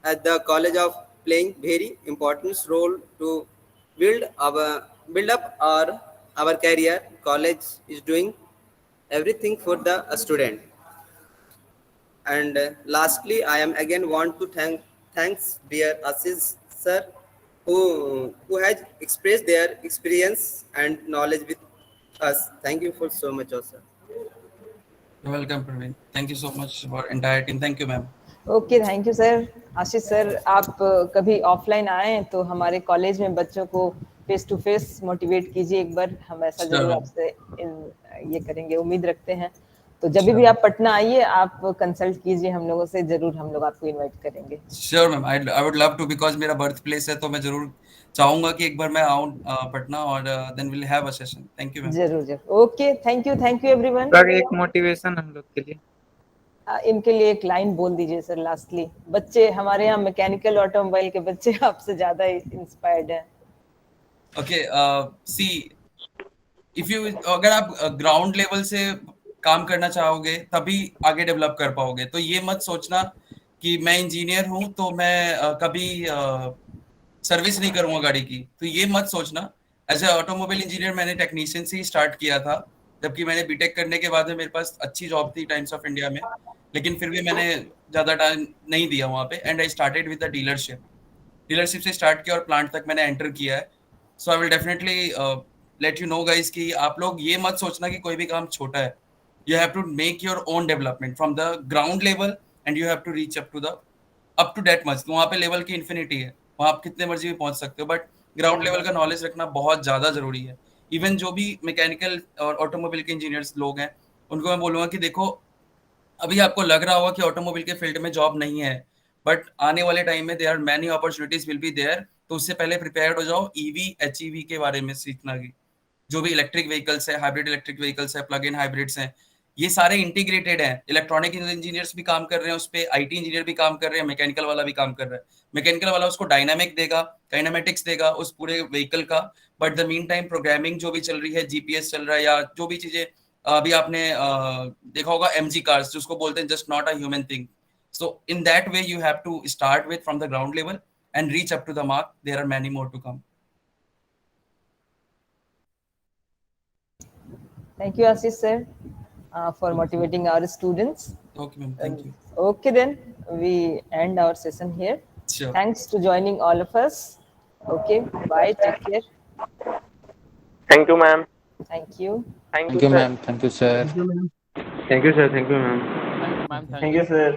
as the college of playing very important role to build up our career. College is doing everything for the student. And lastly, I am again want to thanks dear Ashish sir, who has expressed their experience and knowledge with us. Thank you for so much, sir. You're welcome, Praveen. Thank you so much for entire team. Thank you, ma'am. Okay, thank you sir. Ashish sir, आप कभी offline आए तो हमारे college में बच्चों को face to face motivate कीजिए एक बार, हम ऐसा जरूर आपसे ये करेंगे, उम्मीद रखते हैं। तो जब भी आप पटना आइए, आप कंसल्ट कीजिए हम लोगों से, जरूर हम लोग आपको इनवाइट करेंगे। Sure ma'am, I would love to, because मेरा बर्थ प्लेस है, तो मैं जरूर चाहूंगा कि एक बार मैं आऊं पटना, और then will have a session. Thank you ma'am. जरूर जरूर। ओके, थैंक यू एवरीवन। सर, एक मोटिवेशन हम लोग के लिए, इनके लिए एक लाइन बोल दीजिए सर लास्टली। बच्चे हमारे यहाँ मैकेनिकल ऑटोमोबाइल के बच्चे आपसे ज्यादा इंस्पायर्ड हैं। ओके, सी इफ यू, अगर आप ग्राउंड लेवल से काम करना चाहोगे तभी आगे डेवलप कर पाओगे। तो ये मत सोचना कि मैं इंजीनियर हूं तो मैं कभी सर्विस नहीं करूंगा गाड़ी की, तो ये मत सोचना। एज ए ऑटोमोबाइल इंजीनियर मैंने टेक्नीशियन से ही स्टार्ट किया था, जबकि मैंने बीटेक करने के बाद में मेरे पास अच्छी जॉब थी टाइम्स ऑफ इंडिया में, लेकिन फिर भी मैंने ज़्यादा टाइम नहीं दिया वहाँ पे। And I started with the dealership से स्टार्ट किया और प्लांट तक मैंने एंटर किया है। So I will definitely let you know guys कि आप लोग ये मत सोचना कि कोई भी काम छोटा है। You have to make your own development from the ground level, and you have to reach up to that much. तो वहाँ पे लेवल की इन्फिनिटी है, वहाँ आप कितने मर्जी भी पहुंच सकते हो, बट ग्राउंड लेवल का नॉलेज रखना बहुत ज्यादा जरूरी है। इवन जो भी मैकेनिकल और ऑटोमोबाइल के इंजीनियर्स लोग हैं, उनको मैं बोलूंगा कि देखो, अभी आपको लग रहा होगा कि ऑटोमोबाइल के फील्ड में जॉब नहीं है, बट आने वाले टाइम में there are many opportunities will be there. तो उससे पहले प्रिपेयर्ड हो जाओ ईवी एचईवी के बारे में सीखना की, जो भी इलेक्ट्रिक व्हीकल्स है, हाइब्रिड इलेक्ट्रिक व्हीकल्स है, प्लग इन हाइब्रिड्स हैं, ये सारे इंटीग्रेटेड हैं। इलेक्ट्रॉनिक इंजीनियर्स भी काम कर रहे हैं उस पे, आईटी इंजीनियर भी काम कर रहे हैं, मैकेनिकल वाला भी काम कर रहा है। मैकेनिकल वाला उसको डायनामिक देगा, काइनेमेटिक्स देगा उस पूरे व्हीकल का, but the mean time programming जो भी चल रही है, जीपीएस चल रहा है या जो भी चीजें, अभी आपने देखा होगा एमजी कार्स जिसको बोलते हैं just not a human thing. So in that way you have to start with from the ground level and reach up to the mark. There are many more to come. Thank you, Ashish sir, for motivating our students. Okay, ma'am. Thank you. Okay, then we end our session here. Sure. Thanks to joining all of us. Okay, bye. Take care. Thank you, ma'am. Thank you. Thank you, ma'am. Thank you, sir. Thank you, sir. Thank you, ma'am. Thank you, ma'am. Thank you, sir.